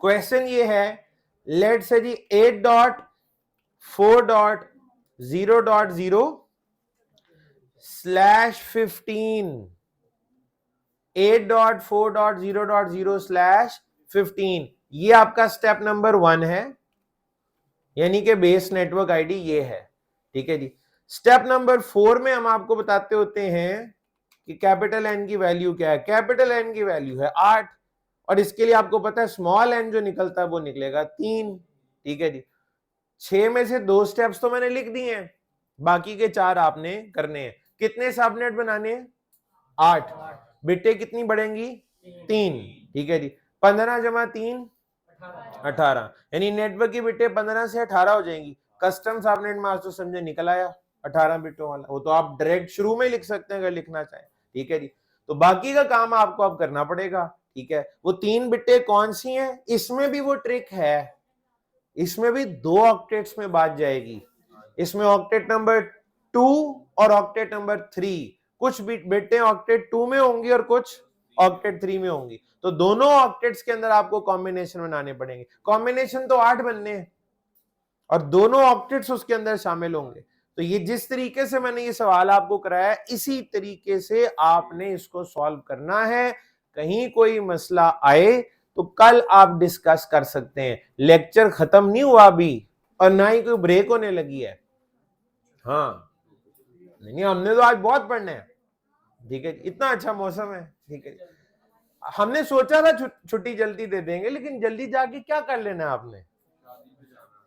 क्वेश्चन ये है, लेट से जी 8.4.0.0/15 8.4.0.0/15 ये आपका स्टेप नंबर 1 है, यानी कि बेस नेटवर्क आईडी ये है। ठीक है जी, स्टेप नंबर 4 में हम आपको बताते होते हैं कि कैपिटल एन की वैल्यू क्या है। कैपिटल एन की वैल्यू है 8, और इसके लिए आपको पता है स्मॉल एन जो निकलता है वो निकलेगा 3। ठीक है जी, 6 में से 2 स्टेप्स तो मैंने लिख दिए हैं, बाकी के 4 आपने करने हैं। कितने सबनेट बनाने हैं 8, बिटें कितनी बढ़ेंगी 3। ठीक है जी, 15 + 3 18, यानी नेटवर्क की बिटें 15 से 18 हो जाएंगी। कस्टम सबनेट मास्क तो समझे निकल आया 18 बिटों वाला, वो तो आप डायरेक्ट शुरू में लिख सकते हैं अगर लिखना चाहें। ठीक है जी, तो बाकी का काम आपको अब करना पड़ेगा। ठीक है, वो 3 बिटें कौन सी हैं, इसमें भी वो ट्रिक है, इसमें भी 2 ऑक्टेट्स में बात जाएगी। इसमें ऑक्टेट नंबर 2 और ऑक्टेट नंबर 3, कुछ बिटें ऑक्टेट 2 में होंगी और कुछ ऑक्टेट 3 में होंगी, तो दोनों ऑक्टेट्स के अंदर आपको कॉम्बिनेशन बनाने पड़ेंगे। कॉम्बिनेशन तो 8 बनने हैं और दोनों ऑक्टेट्स उसके अंदर शामिल होंगे। तो ये जिस तरीके से मैंने ये सवाल आपको कराया, इसी तरीके से आपने इसको सॉल्व करना है। कहीं कोई मसला आए तो कल आप डिस्कस कर सकते हैं, लेक्चर खत्म नहीं हुआ अभी और ना ही कोई ब्रेक होने लगी है। हाँ नहीं, हमने तो आज बहुत पढ़ना है। ठीक है, इतना अच्छा मौसम है। ठीक है, हमने सोचा था छुट्टी जल्दी दे देंगे, लेकिन जल्दी जाके क्या कर लेना है आपने,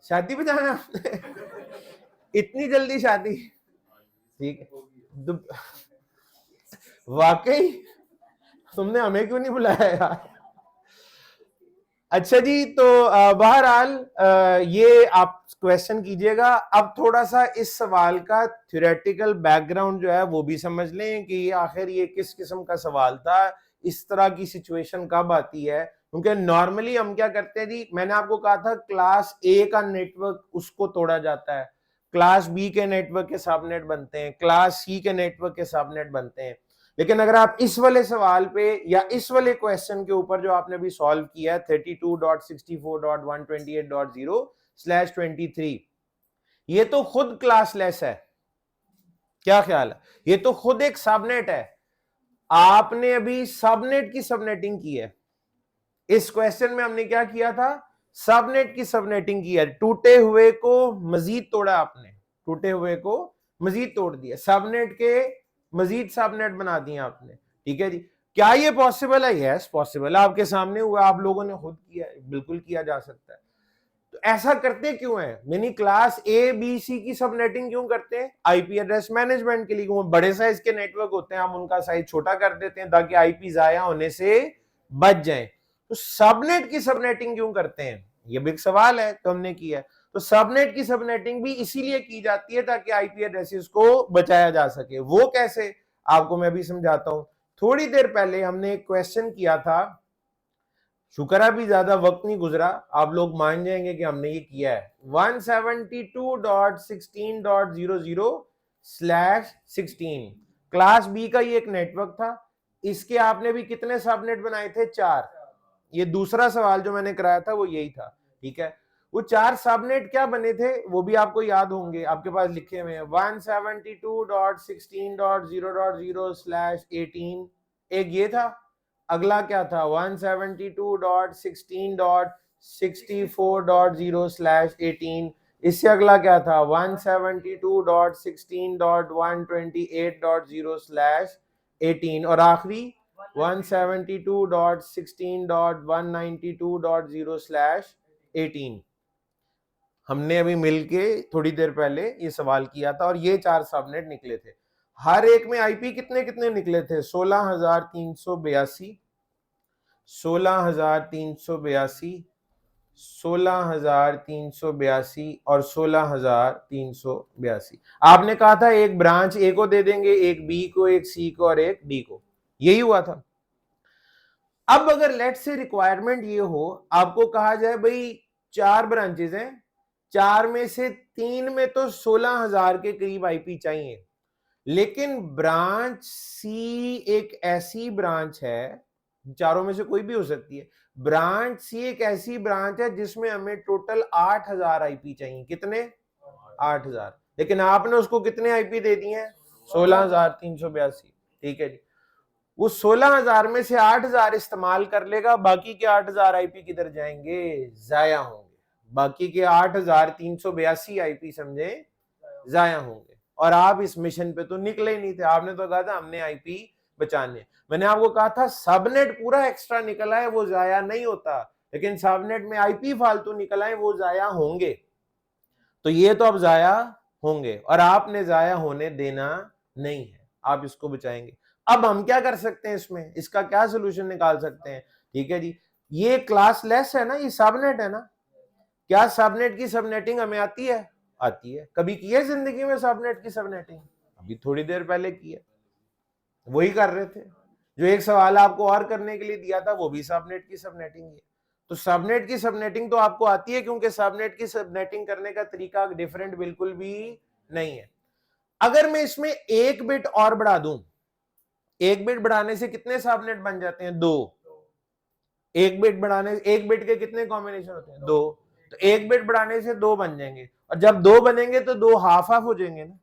शादी पे जाना है आपने इतनी जल्दी शादी। ठीक है, वाकई तुमने हमें क्यों नहीं बुलाया यार। अच्छा जी, तो बहरहाल ये आप क्वेश्चन कीजिएगा। अब थोड़ा सा इस सवाल का थ्योरेटिकल बैकग्राउंड जो है वो भी समझ लें कि आखिर ये किस किस्म का सवाल था, इस तरह की सिचुएशन कब आती है। क्योंकि नॉर्मली हम क्या करते हैं जी, मैंने आपको कहा था क्लास ए का नेटवर्क उसको तोड़ा जाता है, क्लास बी के नेटवर्क के सबनेट बनते हैं, क्लास सी के नेटवर्क के सबनेट बनते हैं। लेकिन अगर आप इस वाले सवाल पे या इस वाले क्वेश्चन के ऊपर जो आपने अभी सॉल्व किया 32.64.128.0/23, ये तो खुद क्लासलेस है, क्या ख्याल है, ये तो खुद एक सबनेट है। आपने अभी सबनेट की सबनेटिंग की है। इस क्वेश्चन में हमने क्या किया था, सबनेट की सबनेटिंग की है। टूटे हुए को मजीद तोड़ा आपने, टूटे हुए को मजीद तोड़ दिया, सबनेट के मजीद सबनेट बना दिए आपने। ठीक है जी, क्या ये पॉसिबल है? यस पॉसिबल है, आपके सामने हुआ, आप लोगों ने खुद किया है, बिल्कुल किया जा सकता है। तो ऐसा करते क्यों है? यानी क्लास ए बी सी की सबनेटिंग क्यों करते हैं? आईपी एड्रेस मैनेजमेंट के लिए। वो बड़े साइज के नेटवर्क होते हैं, हम उनका साइज छोटा कर देते हैं ताकि आईपी जाया होने से बच जाए। तो सबनेट की सबनेटिंग क्यों करते हैं? ये भी एक सवाल है, तो हमने किया। तो सबनेट की सबनेटिंग भी इसीलिए की जाती है ताकि आईपी एड्रेसेस को बचाया जा सके। वो कैसे, आपको मैं अभी समझाता हूं। थोड़ी देर पहले हमने एक क्वेश्चन किया था, शुक्र है भी ज्यादा वक्त नहीं गुजरा, आप लोग मान जाएंगे कि हमने ये किया है। 172.16.00/16 क्लास बी का ये एक नेटवर्क था। इसके आपने भी कितने सबनेट बनाए थे? 4। ये दूसरा सवाल जो मैंने कराया था वो यही था। ठीक है, वो 4 सबनेट क्या बने थे वो भी आपको याद होंगे, आपके पास लिखे हुए हैं। 172.16.00/18 एक ये था। अगला क्या था? 172.16.64.0/18। इससे अगला क्या था? 172.16.128.0/18। और आखिरी 172.16.192.0/18। हमने अभी मिलके थोड़ी देर पहले ये सवाल किया था और ये 4 सबनेट निकले थे। हर एक में आईपी कितने कितने निकले थे? 16,382, 16,382, 16,382 और 16,382। आपने कहा था एक ब्रांच ए को दे देंगे, एक बी को, एक सी को और एक डी को। यही हुआ था। अब अगर लेट से रिक्वायरमेंट ये हो, आपको कहा जाए भाई 4 ब्रांचेस हैं, 4 में से 3 में तो 16,000 के करीब आईपी चाहिए, लेकिन ब्रांच सी एक ऐसी ब्रांच है, चारों में से कोई भी हो सकती है, ब्रांच सी एक ऐसी ब्रांच है जिसमें हमें टोटल 8,000 आईपी चाहिए। कितने? 8,000। लेकिन आपने उसको कितने आईपी दे दिए हैं? 16,382। ठीक है जी, वो 16,000 में से 8,000 इस्तेमाल कर लेगा, बाकी के 8,000 आईपी किधर जाएंगे? जाया होंगे। बाकी के 8,382 आईपी समझे जाया होंगे। और आप इस मिशन पे तो निकले ही नहीं थे, आपने तो कहा था हमने आईपी बचाने। मैंने आपको कहा था सबनेट पूरा एक्स्ट्रा निकला है वो जाया नहीं होता, लेकिन सबनेट में आईपी फालतू निकला है वो जाया होंगे। तो ये तो अब जाया होंगे और आपने जाया होने देना नहीं है, आप इसको बचाएंगे। अब हम क्या कर सकते हैं इसमें, इसका क्या सोल्यूशन निकाल सकते हैं? ठीक है जी, ये क्लास लेस है ना, ये सबनेट है ना। क्या सबनेट की सबनेटिंग हमें आती है? आती है। कभी की है जिंदगी में सबनेट की सबनेटिंग? अभी थोड़ी देर पहले की है, वही कर रहे थे। जो एक सवाल आपको और करने के लिए दिया था वो भी सबनेट की सबनेटिंग है। तो सबनेट की सबनेटिंग तो आपको आती है, क्योंकि सबनेट की सबनेटिंग करने का तरीका डिफरेंट बिल्कुल भी नहीं है। अगर मैं इसमें एक बिट और बढ़ा दूं, एक बिट बढ़ाने से कितने सबनेट बन जाते हैं? 2। एक बिट बढ़ाने, एक बिट के कितने कॉम्बिनेशन होते हैं? 2। तो एक बिट बढ़ाने से 2 बन जाएंगे, और जब 2 बनेंगे तो 2 हाफ हाफ हो जाएंगे ना।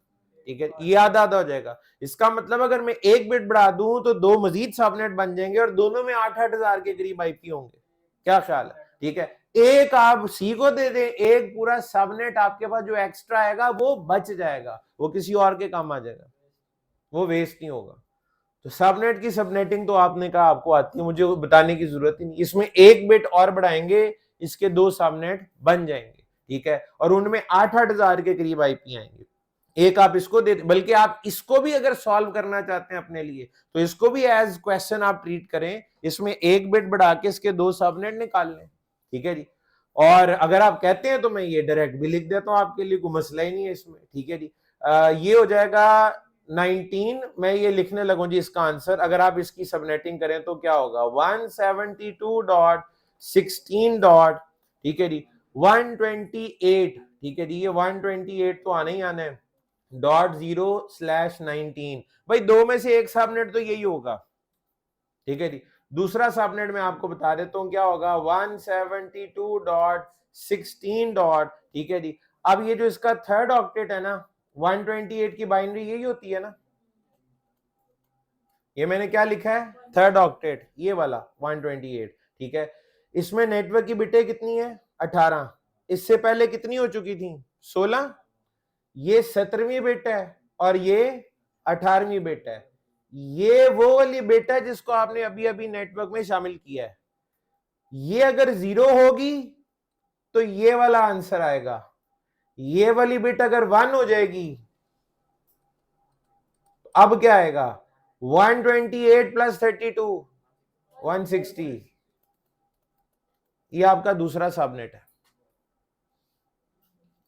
ठीक है, ये आधा आधा हो जाएगा। इसका मतलब अगर मैं एक बिट बढ़ा दूं तो 2 मजीद सबनेट बन जाएंगे और दोनों में 8,000 के करीब आईपी होंगे। क्या ख्याल है? ठीक है, एक आप सी को दे दें, एक पूरा सबनेट आपके पास जो एक्स्ट्रा आएगा वो बच जाएगा, वो किसी और के काम आ जाएगा, वो वेस्ट नहीं होगा। तो सबनेट की सबनेटिंग तो आपने कहा आपको आती है, मुझे बताने की जरूरत ही नहीं। इसमें एक बिट और बढ़ाएंगे, इसके 2 सबनेट बन जाएंगे। ठीक है, और उनमें 8,000 के करीब आईपी आएंगे। एक आप इसको दे, बल्कि आप इसको भी अगर सॉल्व करना चाहते हैं अपने लिए तो इसको भी एज क्वेश्चन आप ट्रीट करें, इसमें एक बिट बढ़ा के इसके 2 सबनेट निकाल लें। ठीक है जी, और अगर आप कहते हैं तो मैं ये डायरेक्ट भी लिख देता हूं आपके लिए, कोई मसला ही नहीं है इसमें। ठीक है जी, ये हो जाएगा 19। मैं ये लिखने लगूं जी इसका आंसर, अगर आप इसकी सबनेटिंग करें तो क्या होगा? 172.16. ठीक है जी, 128। ठीक है जी, ये 128 तो आना ही आना है, .0/19। भाई 2 में से एक सबनेट तो यही होगा। ठीक है जी, दूसरा सबनेट मैं आपको बता देता हूं क्या होगा, 172.16. ठीक है जी, अब ये जो इसका थर्ड ऑक्टेट है ना, 128 की बाइनरी यही होती है ना, ये मैंने क्या लिखा है, थर्ड ऑक्टेट, ये वाला 128, ठीक है। इसमें नेटवर्क की बिटें कितनी है, 18, इससे पहले कितनी हो चुकी थी, 16, ये 17वीं बिट है और ये 18वीं बिट है। ये वो वाली बिट है जिसको आपने अभी अभी नेटवर्क में शामिल किया है। ये अगर 0 होगी तो ये वाला आंसर आएगा, ये वाली बिट अगर 1 हो जाएगी तो अब क्या आएगा, 128 प्लस 32 160। ये आपका दूसरा सबनेट है।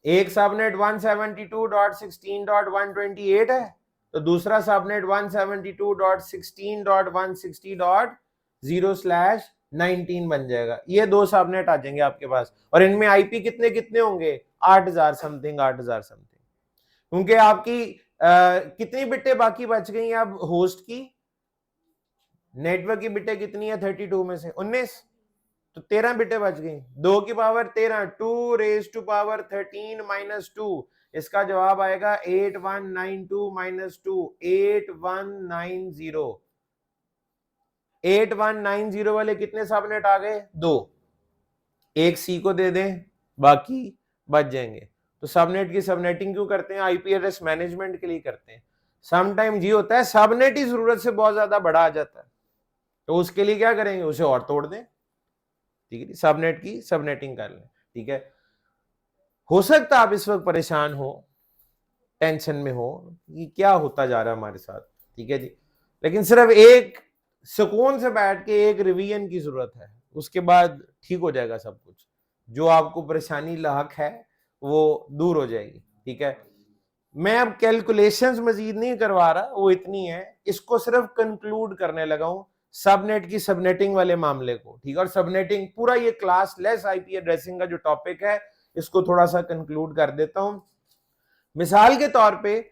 एक सबनेट 172.16.128 है, तो दूसरा सबनेट 172.16.160.0/19 बन जाएगा। ये दो सबनेट आ जाएंगे आपके पास, और इनमें आईपी कितने कितने होंगे, 8000 समथिंग, 8000 समथिंग। क्योंकि आपकी कितनी बिटें बाकी बच गई हैं अब होस्ट की, नेटवर्क की बिटें कितनी है 32 में से 19, तो 13 बिटें बच गई, 2 की power 13, 2 raise to power 13 minus 2, इसका जवाब आएगा 8192 माइनस 2, 8190। 8190 वाले कितने सबनेट आ गए, 2, एक सी को दे दें, बाकी बच जाएंगे। तो सबनेट की सबनेटिंग क्यों करते हैं, आईपी एड्रेस मैनेजमेंट के लिए करते हैं। समटाइम ये होता है सबनेट ही जरूरत से बहुत ज्यादा बड़ा आ जाता है, तो उसके लिए क्या करेंगे, उसे और तोड़ दें, ठीक है, सबनेट की सबनेटिंग कर लें, ठीक है। हो सकता है आप इस वक्त परेशान हो, टेंशन में हो कि क्या होता जा रहा है हमारे साथ, ठीक है जी, लेकिन सिर्फ एक सुकून से बैठ के एक रिवीजन की जरूरत है, उसके बाद ठीक हो जाएगा सब कुछ। जो आपको परेशानी लाहक है वो दूर हो जाएगी, ठीक है। मैं अब कैलकुलेशंस मजीद नहीं करवा रहा, वो इतनी है, इसको सिर्फ कंक्लूड करने लगा हूं सबनेट की सबनेटिंग वाले मामले को, ठीक है। और सबनेटिंग पूरा ये क्लास लेस आईपी एड्रेसिंग का जो टॉपिक है इसको थोड़ा सा कंक्लूड कर देता हूं। मिसाल के तौर पे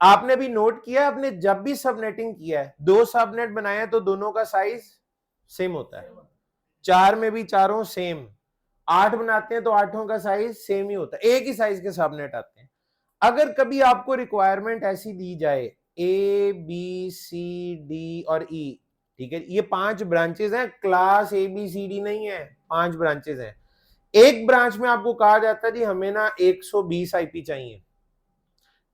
आपने भी नोट किया, आपने जब भी सबनेटिंग किया है, 2 सबनेट बनाए तो दोनों का साइज सेम होता है, 4 में भी चारों सेम, 8 बनाते हैं तो 8 का साइज सेम ही होता है, एक ही साइज के सबनेट आते हैं। अगर कभी आपको रिक्वायरमेंट ऐसी दी जाए ए बी सी डी और ई, ठीक है, ये 5 ब्रांचेस हैं, class A B C D नहीं है, 5 ब्रांचेस हैं। एक ब्रांच में आपको कहा जाता है जी हमें ना 120 आईपी चाहिए,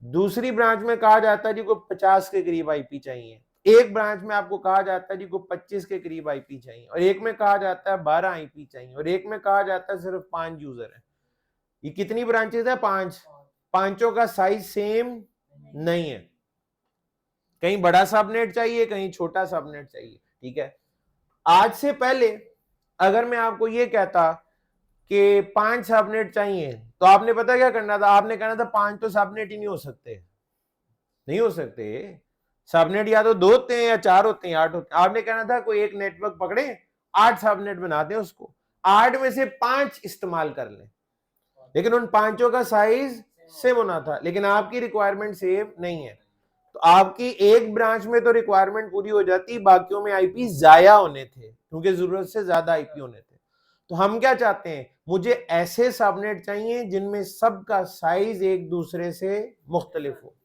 दूसरी ब्रांच में कहा जाता है जी को 50 के करीब आईपी चाहिए, एक ब्रांच में आपको कहा जाता है जी को 25 के करीब आईपी चाहिए, और एक में कहा जाता है 12 आईपी चाहिए, और एक में कहा जाता है सिर्फ 5 यूजर है। ये कितनी ब्रांचेस है, 5, पांचों का साइज सेम नहीं है, कहीं बड़ा सबनेट चाहिए, कहीं छोटा सबनेट चाहिए, ठीक है। आज से पहले अगर मैं आपको ये कहता कि 5 सबनेट चाहिए, तो आपने पता क्या करना था, आपने कहना था 5 तो सबनेट ही नहीं हो सकते, नहीं हो सकते सबनेट, या तो 2 होते हैं या 4 होते हैं, 8 होते हैं। आपने कहना था कोई एक नेटवर्क पकड़े, 8 सबनेट बना दें, उसको 8 में से 5 इस्तेमाल कर लें, लेकिन उन 5 का साइज सेम होना था, लेकिन आपकी रिक्वायरमेंट सेम नहीं है, तो आपकी एक ब्रांच में तो रिक्वायरमेंट पूरी हो जाती, बाकियों में आईपी जाया होने थे, क्योंकि जरूरत से ज्यादा आईपी होने थे। तो हम क्या चाहते हैं, मुझे ऐसे सबनेट चाहिए जिनमें सबका साइज एक दूसरे से मुख्तलिफ हो।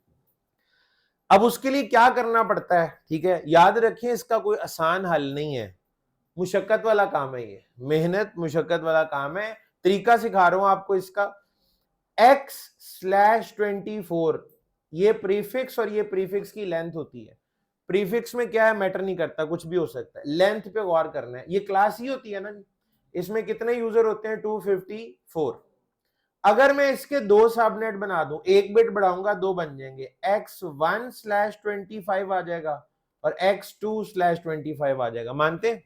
अब उसके लिए क्या करना पड़ता है, ठीक है, याद रखिए इसका कोई आसान हल नहीं है, मुशक्कत वाला काम है, ये मेहनत मुशक्कत वाला काम है। तरीका सिखा रहा हूं आपको इसका, x/24 ये प्रीफिक्स और ये प्रीफिक्स की लेंथ होती है। प्रीफिक्स में क्या है, मैटर नहीं करता, कुछ भी हो सकता है, लेंथ पे गौर करना है। ये क्लास ही होती है ना, इसमें कितने यूजर होते हैं, 254। अगर मैं इसके 2 सबनेट बना दूं, एक बिट बढ़ाऊंगा 2 बन जाएंगे, x1/25 आ जाएगा और x2/25 आ जाएगा। मानते,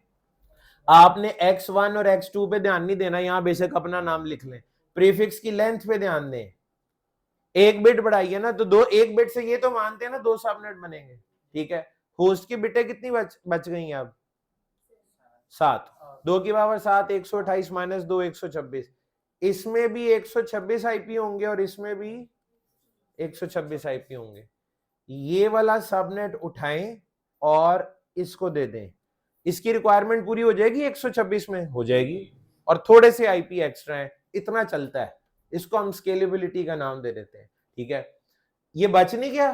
आपने x1 और x2 पे ध्यान नहीं देना, यहां बेशक अपना नाम लिख लें, प्रीफिक्स की लेंथ पे ध्यान दें। एक बिट बढ़ाइए ना, तो 2, एक बिट से ये तो मानते हैं ना 2 सबनेट बनेंगे, ठीक है। होस्ट की बिटें कितनी बच गई हैं अब, 7, 2 की पावर 7, 128 माइनस 2, 126। इसमें भी 126 आईपी होंगे और इसमें भी 126 आईपी होंगे। ये वाला सबनेट उठाएं और इसको दे दें, इसकी रिक्वायरमेंट पूरी हो जाएगी 126 में, हो जाएगी, और थोड़े से आईपी एक्स्ट्रा है, इतना चलता है, इसको हम स्केलेबिलिटी का नाम दे देते हैं, ठीक है। ये बच नहीं गया,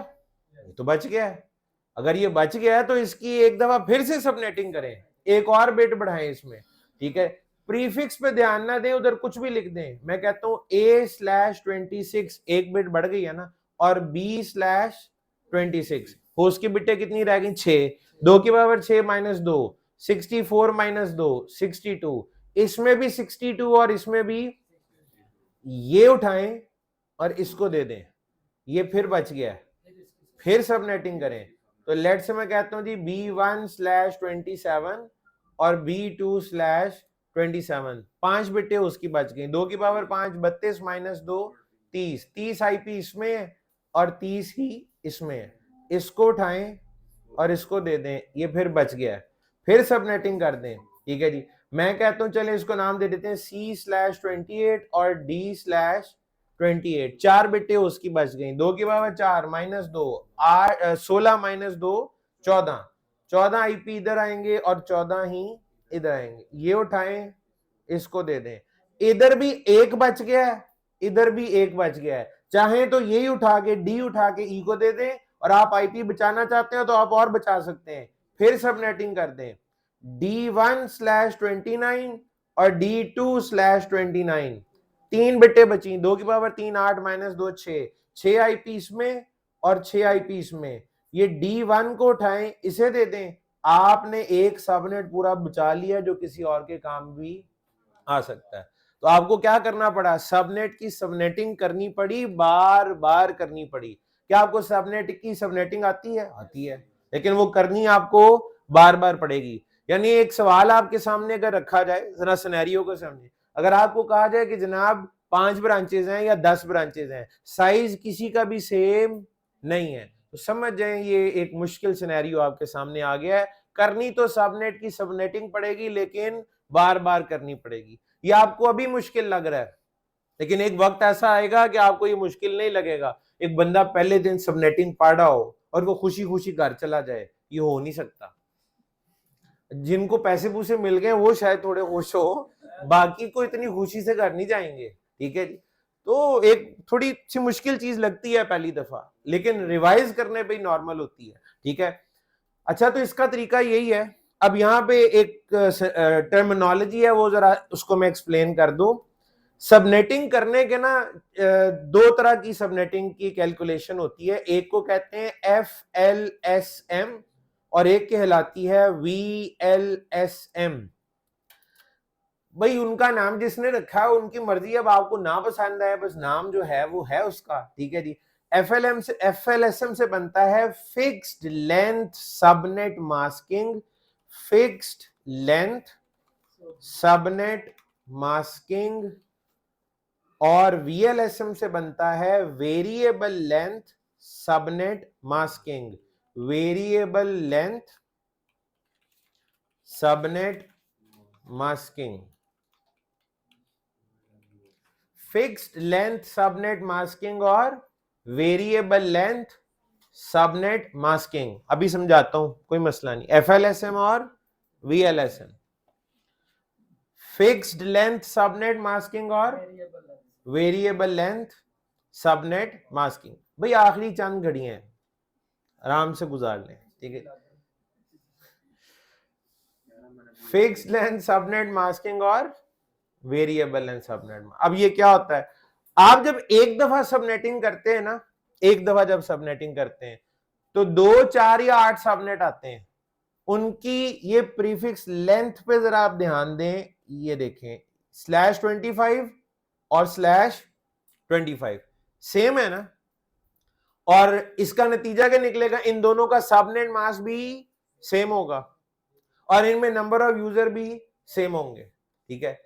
ये तो बच गया है। अगर ये बच गया है तो इसकी एक दफा फिर से सबनेटिंग करें, एक और बिट बढ़ाएं इसमें, ठीक है। प्रीफिक्स पे ध्यान ना दें, उधर कुछ भी लिख दें। मैं कहता हूं A/26 एक बिट बढ़ गई है ना, और B/26 हो, उसकी बिटें कितनी रह गई? 6। 2 की पावर 6 माइनस 2, 64 माइनस 2, 62। इसमें भी 62 और इसमें भी, ये उठाएं और इसको दे दें, ये फिर बच गया, फिर सबनेटिंग करें। तो लेट से मैं कहता हूं जी B1/27 और B2/27, 5 बिटें उसकी बच गई। 2 की पावर 5, 32 माइनस 2, 30। 30 आईपी इसमें है और 30 ही इसमें है। इसको उठाएं और इसको दे दें, ये फिर बच गया है, फिर सबनेटिंग कर दें, ठीक है जी। मैं कहता हूं चले इसको नाम दे देते हैं C/28 और D/28। 4 बिटें उसकी बच गई। 2 की पावर 4 माइनस 2, 16 माइनस 2, 14। 14 आईपी इधर आएंगे और 14 ही इधर आएंगे। ये उठाएं, इसको दे दें। इधर भी एक बच गया है, इधर भी एक बच गया है। चाहे तो यही उठा के डी उठा के ई को दे दें, और आप आईपी बचाना चाहते हो तो आप और बचा सकते हैं, फिर सबनेटिंग कर दें। D1/29 और D2/29, 3 बिटें बची। 2 की पावर 3, 8 माइनस 2, 6। 6 आईपी इसमें और 6 आईपी इसमें। ये D1 को उठाएं, इसे दे दें, आपने एक सबनेट पूरा बचा लिया जो किसी और के काम भी आ सकता है। तो आपको क्या करना पड़ा? सबनेट की सबनेटिंग करनी पड़ी, बार बार करनी पड़ी। क्या आपको सबनेट की सबनेटिंग आती है? आती है, लेकिन वो करनी आपको बार बार पड़ेगी। यानी एक सवाल आपके सामने अगर रखा जाए, जरा सिनेरियो को समझिए। अगर आपको कहा जाए कि जनाब 5 ब्रांचेज हैं या 10 ब्रांचेज हैं, साइज किसी का भी सेम नहीं है, तो समझ जाए ये एक मुश्किल सिनेरियो आपके सामने आ गया है। करनी तो सबनेट की सबनेटिंग पड़ेगी, लेकिन बार बार करनी पड़ेगी। ये आपको अभी मुश्किल लग रहा है, लेकिन एक वक्त ऐसा आएगा कि आपको ये मुश्किल नहीं लगेगा। एक बंदा पहले दिन सबनेटिंग पढ़ रहा हो और वो खुशी खुशी घर चला जाए, ये हो नहीं सकता। जिनको पैसे पूसे मिल गए वो शायद थोड़े खुश हो, बाकी को इतनी खुशी से घर नहीं जाएंगे, ठीक है जी। तो एक थोड़ी सी मुश्किल चीज लगती है पहली दफा, लेकिन रिवाइज करने पे ही नॉर्मल होती है, ठीक है। अच्छा, तो इसका तरीका यही है। अब यहाँ पे एक टर्मिनोलॉजी है, वो जरा उसको मैं एक्सप्लेन कर दूं। सबनेटिंग करने के ना 2 तरह की सबनेटिंग की कैलकुलेशन होती है। एक को कहते हैं FLSM और एक कहलाती है VLSM। भाई उनका नाम जिसने रखा है उनकी मर्जी, अब आपको ना पसंद है, बस नाम जो है वो है उसका, ठीक है जी। FLSM से बनता है fixed length subnet masking, fixed length subnet masking. और VLSM से बनता है variable length subnet masking, variable length subnet masking. Fixed length subnet masking और वेरिएबल लेंथ सबनेट मास्किंग। अभी समझाता हूं, कोई मसला नहीं। FLSM और VLSM, fixed length subnet masking और वेरिएबल लेंथ सबनेट मास्किंग। भाई आखिरी चंद घड़ियां हैं, आराम से गुजार लें, ठीक है। फिक्स्ड लेंथ सबनेट मास्किंग और वेरिएबल लेंथ सबनेट। अब ये क्या होता है? आप जब एक दफा सबनेटिंग करते हैं ना, एक दफा जब सबनेटिंग करते हैं तो 2, 4 या 8 सबनेट आते हैं। उनकी ये प्रीफिक्स लेंथ पे जरा आप ध्यान दें। ये देखें /25 और /25 सेम है ना, और इसका नतीजा क्या निकलेगा? इन दोनों का सबनेट मास्क भी सेम होगा और इनमें नंबर ऑफ यूजर भी सेम होंगे, ठीक है।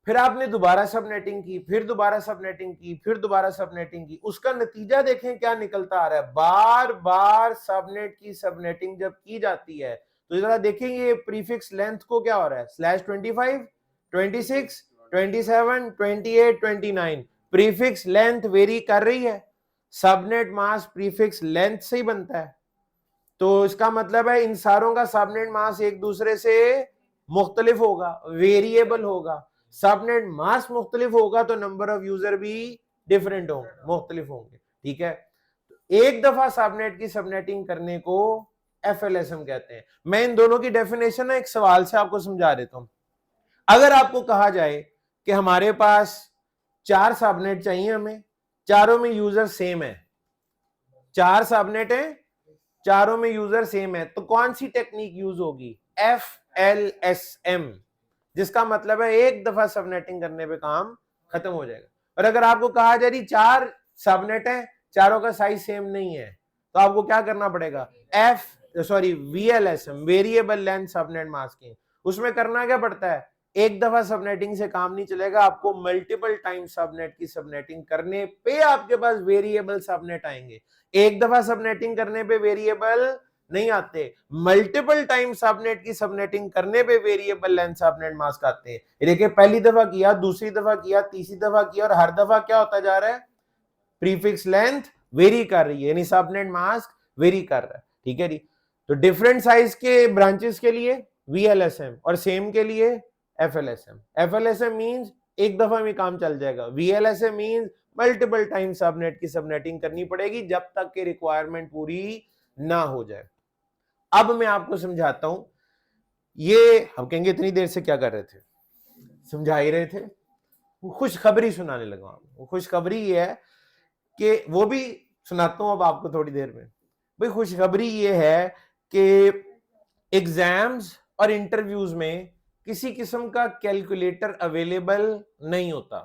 फिर आपने दोबारा सबनेटिंग की, फिर दोबारा सबनेटिंग की, फिर दोबारा सबनेटिंग की, उसका नतीजा देखें क्या निकलता आ रहा है। बार बार सबनेट की सबनेटिंग जब की जाती है तो जरा देखेंगे प्रीफिक्स लेंथ को क्या हो रहा है। /25, 26, 27, 28, 29 प्रीफिक्स लेंथ वेरी कर रही है। सबनेट मास्क प्रीफिक्स लेंथ से ही बनता है, तो इसका मतलब है इन सारों का सबनेट मास्क एक दूसरे से मुख्तलिफ होगा, वेरिएबल होगा। सबनेट मास्क मुख्तलिफ होगा तो नंबर ऑफ यूजर भी डिफरेंट होंगे, मुख्तलिफ होंगे, ठीक है। एक दफा सबनेट की सबनेटिंग करने को FLSM कहते हैं। मैं इन दोनों की डेफिनेशन एक सवाल से आपको समझा देता हूं। अगर आपको कहा जाए कि हमारे पास 4 सबनेट चाहिए, हमें चारों में यूजर सेम है, 4 सबनेट है, चारों में यूजर सेम है, तो कौन सी टेक्निक यूज होगी? FLSM, जिसका मतलब है एक दफा सबनेटिंग करने पे काम खत्म हो जाएगा। और अगर आपको कहा जाए 4 सबनेट है, चारों का साइज सेम नहीं है, तो आपको क्या करना पड़ेगा? VLSM, variable length subnet masking. उसमें करना क्या पड़ता है? एक दफा सबनेटिंग से काम नहीं चलेगा, आपको मल्टीपल टाइम सबनेट की सबनेटिंग करने पे आपके पास वेरिएबल सबनेट आएंगे। एक दफा सबनेटिंग करने पे वेरिएबल नहीं आते, मल्टीपल टाइम सबनेट की सबनेटिंग करने पे वेरिएबल लेंथ सबनेट मास्क आते हैं। देखिए, पहली दफा किया, दूसरी दफा किया, तीसरी दफा किया, और हर दफा क्या होता जा रहा है? प्रीफिक्स लेंथ वेरी कर रही है, यानी सबनेट मास्क वेरी कर रहा है। ठीक है जी। तो डिफरेंट साइज के ब्रांचेस के लिए VLSM और सेम के लिए FLSM। FLSM मींस एक दफा में काम चल जाएगा, VLSM means multiple time subnet की सबनेटिंग करनी पड़ेगी जब तक कि रिक्वायरमेंट पूरी ना हो जाए। अब मैं आपको समझाता हूं। ये हम कहेंगे इतनी देर से क्या कर रहे थे? समझा ही रहे थे। वो खुशखबरी सुनाने लगा। वो खुशखबरी ये है कि वो भी सुनाता हूं अब आपको थोड़ी देर में। भाई, खुशखबरी ये है कि एग्जाम्स और इंटरव्यूज में किसी किस्म का कैलकुलेटर अवेलेबल नहीं होता।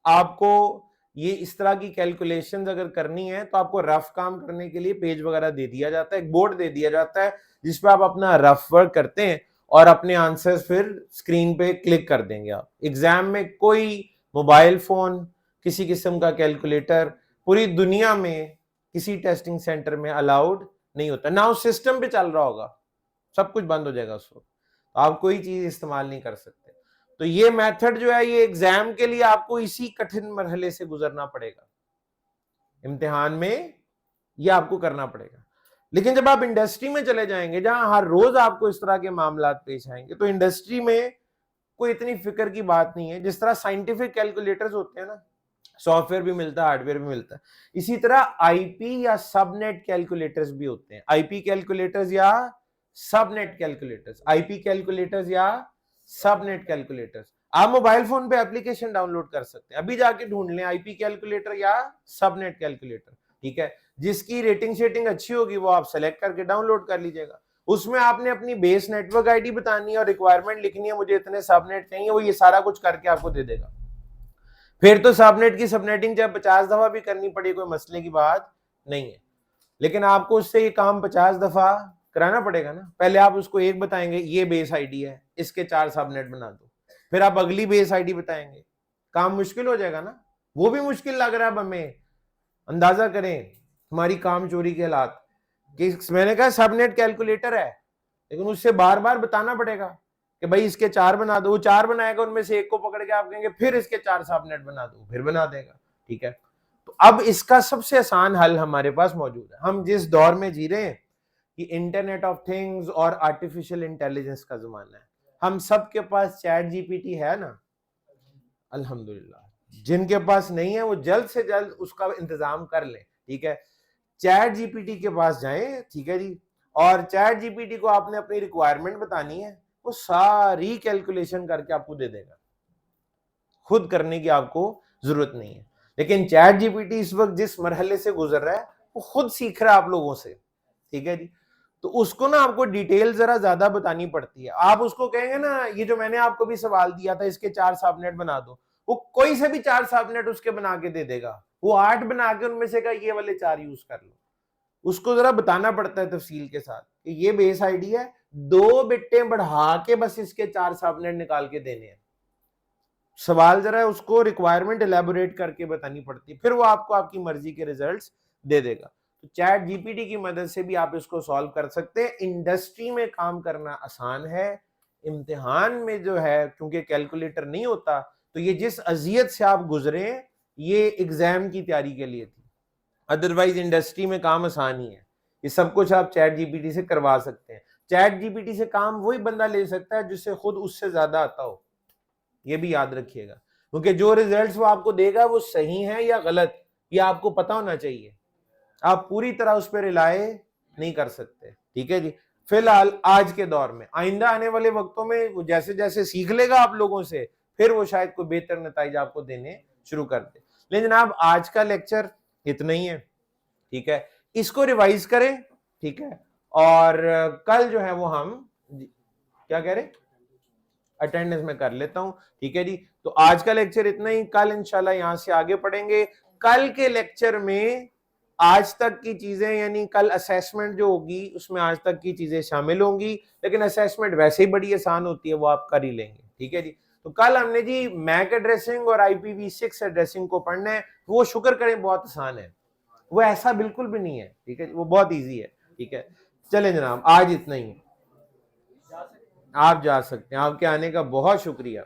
आपको ये इस तरह की कैलकुलेशंस अगर करनी है तो आपको रफ काम करने के लिए पेज वगैरह दे दिया जाता है, एक बोर्ड दे दिया जाता है जिस पे आप अपना रफ वर्क करते हैं और अपने आंसर्स फिर स्क्रीन पे क्लिक कर देंगे आप। एग्जाम में कोई मोबाइल फोन, किसी किस्म का कैलकुलेटर पूरी दुनिया में किसी टेस्टिंग सेंटर में अलाउड नहीं होता। ना उस सिस्टम पे चल रहा होगा, सब कुछ बंद हो जाएगा उस वक्त, आप कोई चीज इस्तेमाल नहीं कर सकते। तो ये मेथड जो है, ये एग्जाम के लिए आपको इसी कठिन मरहले से गुजरना पड़ेगा। इम्तिहान में ये आपको करना पड़ेगा। लेकिन जब आप इंडस्ट्री में चले जाएंगे जहां हर रोज आपको इस तरह के मामला पेश आएंगे, तो इंडस्ट्री में कोई इतनी फिक्र की बात नहीं है। जिस तरह साइंटिफिक कैलकुलेटर्स होते हैं ना, सॉफ्टवेयर भी मिलता है, हार्डवेयर भी मिलता है, इसी तरह आईपी या सबनेट कैलकुलेटर्स भी होते हैं। आईपी कैलकुलेटर्स या सबनेट कैलकुलेटर्स, आईपी कैलकुलेटर्स या सबनेट कैलकुलेटर्स। आप मोबाइल फोन पे एप्लीकेशन डाउनलोड कर सकते हैं, अभी जाके ढूंढ लें आईपी कैलकुलेटर या सबनेट कैलकुलेटर। ठीक है, जिसकी रेटिंग शेटिंग अच्छी होगी वो आप सेलेक्ट करके डाउनलोड कर लीजिएगा। उसमें आपने अपनी बेस नेटवर्क आईडी बतानी है और रिक्वायरमेंट लिखनी है, मुझे इतने सबनेट चाहिए, वो ये सारा कुछ करके आपको दे देगा। फिर तो सबनेट की सबनेटिंग चाहे 50 दफा भी करनी पड़े, कोई मसले की बात नहीं है। लेकिन आपको उससे ये काम 50 दफा कराना पड़ेगा ना। पहले आप उसको एक बताएंगे, ये बेस आईडी है, इसके 4 सबनेट बना दो, फिर आप अगली बेस आईडी बताएंगे, काम मुश्किल हो जाएगा ना। वो भी मुश्किल लग रहा है अब हमें। अंदाजा करें हमारी काम चोरी के हालात कि मैंने कहा सबनेट कैलकुलेटर है, लेकिन उससे बार बार बताना पड़ेगा कि भाई इसके 4 बना दो। वो 4 बनाएगा, उनमें से एक को पकड़ के आप कहेंगे फिर इसके 4 सबनेट बना दो, फिर बना देगा। ठीक है, तो अब इसका सबसे आसान हल हमारे पास मौजूद है। हम जिस दौर में जी रहे हैं कि इंटरनेट ऑफ थिंग्स और आर्टिफिशियल इंटेलिजेंस का जमाना है, हम सबके पास चैट जीपीटी है ना, अल्हम्दुलिल्लाह। जिनके पास नहीं है वो जल्द से जल्द उसका इंतजाम कर ले। ठीक है, चैट जीपीटी के पास जाएं, ठीक है जी, और चैट जीपीटी को आपने अपनी रिक्वायरमेंट बतानी है, वो सारी कैलकुलेशन करके आपको दे देगा, खुद करने की आपको जरूरत नहीं है। लेकिन चैट जीपीटी इस वक्त जिस मरहले से गुजर रहा है वो खुद सीख रहा है आप लोगों से। ठीक है जी, तो उसको ना आपको डिटेल जरा ज्यादा बतानी पड़ती है। आप उसको कहेंगे ना, ये जो मैंने आपको भी सवाल दिया था इसके 4 सबनेट बना दो, वो कोई से भी 4 सबनेट उसके बना के दे देगा। वो 8 बना के उनमें से कहा ये वाले 4 यूज कर लो। उसको जरा बताना पड़ता है तफसील के साथ कि ये बेस आईडी है, 2 बिट्टे बढ़ा के बस इसके 4 सबनेट निकाल के देने हैं। सवाल जरा उसको रिक्वायरमेंट एलैबोरेट करके बतानी पड़ती है, फिर वो आपको आपकी मर्जी के रिजल्ट्स दे देगा। तो चैट जीपीटी की मदद से भी आप इसको सॉल्व कर सकते हैं। इंडस्ट्री में काम करना आसान है, इम्तिहान में जो है क्योंकि कैलकुलेटर नहीं होता, तो ये जिस अजियत से आप गुजरे ये एग्जाम की तैयारी के लिए थी। अदरवाइज इंडस्ट्री में काम आसान ही है, ये सब कुछ आप चैट जीपीटी से करवा सकते हैं। चैट जीपीटी से काम वही बंदा ले सकता है जिससे खुद उससे ज्यादा आता हो, ये भी याद रखिएगा, क्योंकि जो रिजल्ट्स वो आपको देगा वो सही है या गलत ये आपको पता होना चाहिए। आप पूरी तरह उस पर रिलाय नहीं कर सकते। ठीक है जी। फिलहाल आज के दौर में, आइंदा आने वाले वक्तों में वो जैसे जैसे सीख लेगा आप लोगों से, फिर वो शायद कोई बेहतर नतीजा आपको देने शुरू कर दे। लेकिन जनाब आज का लेक्चर इतना ही है, ठीक है, इसको रिवाइज करें, ठीक है, और कल जो है वो हम क्या कह रहे, अटेंडेंस में कर लेता हूं, ठीक है जी। तो आज का लेक्चर इतना ही, कल इंशाल्लाह यहां से आगे पढ़ेंगे। कल के लेक्चर में आज तक की चीजें, यानी कल असेसमेंट जो होगी उसमें आज तक की चीजें शामिल होंगी, लेकिन असेसमेंट वैसे ही बड़ी आसान होती है, वो आप कर ही लेंगे, ठीक है जी। तो कल हमने जी मैक एड्रेसिंग और IPv6 एड्रेसिंग को पढ़ना है। वो शुक्र करें बहुत आसान है, वो ऐसा बिल्कुल भी नहीं है, ठीक है, वो बहुत ईजी है, ठीक है। चलें जनाब, आज इतना ही, आप जा सकते हैं। आपके आने का बहुत शुक्रिया।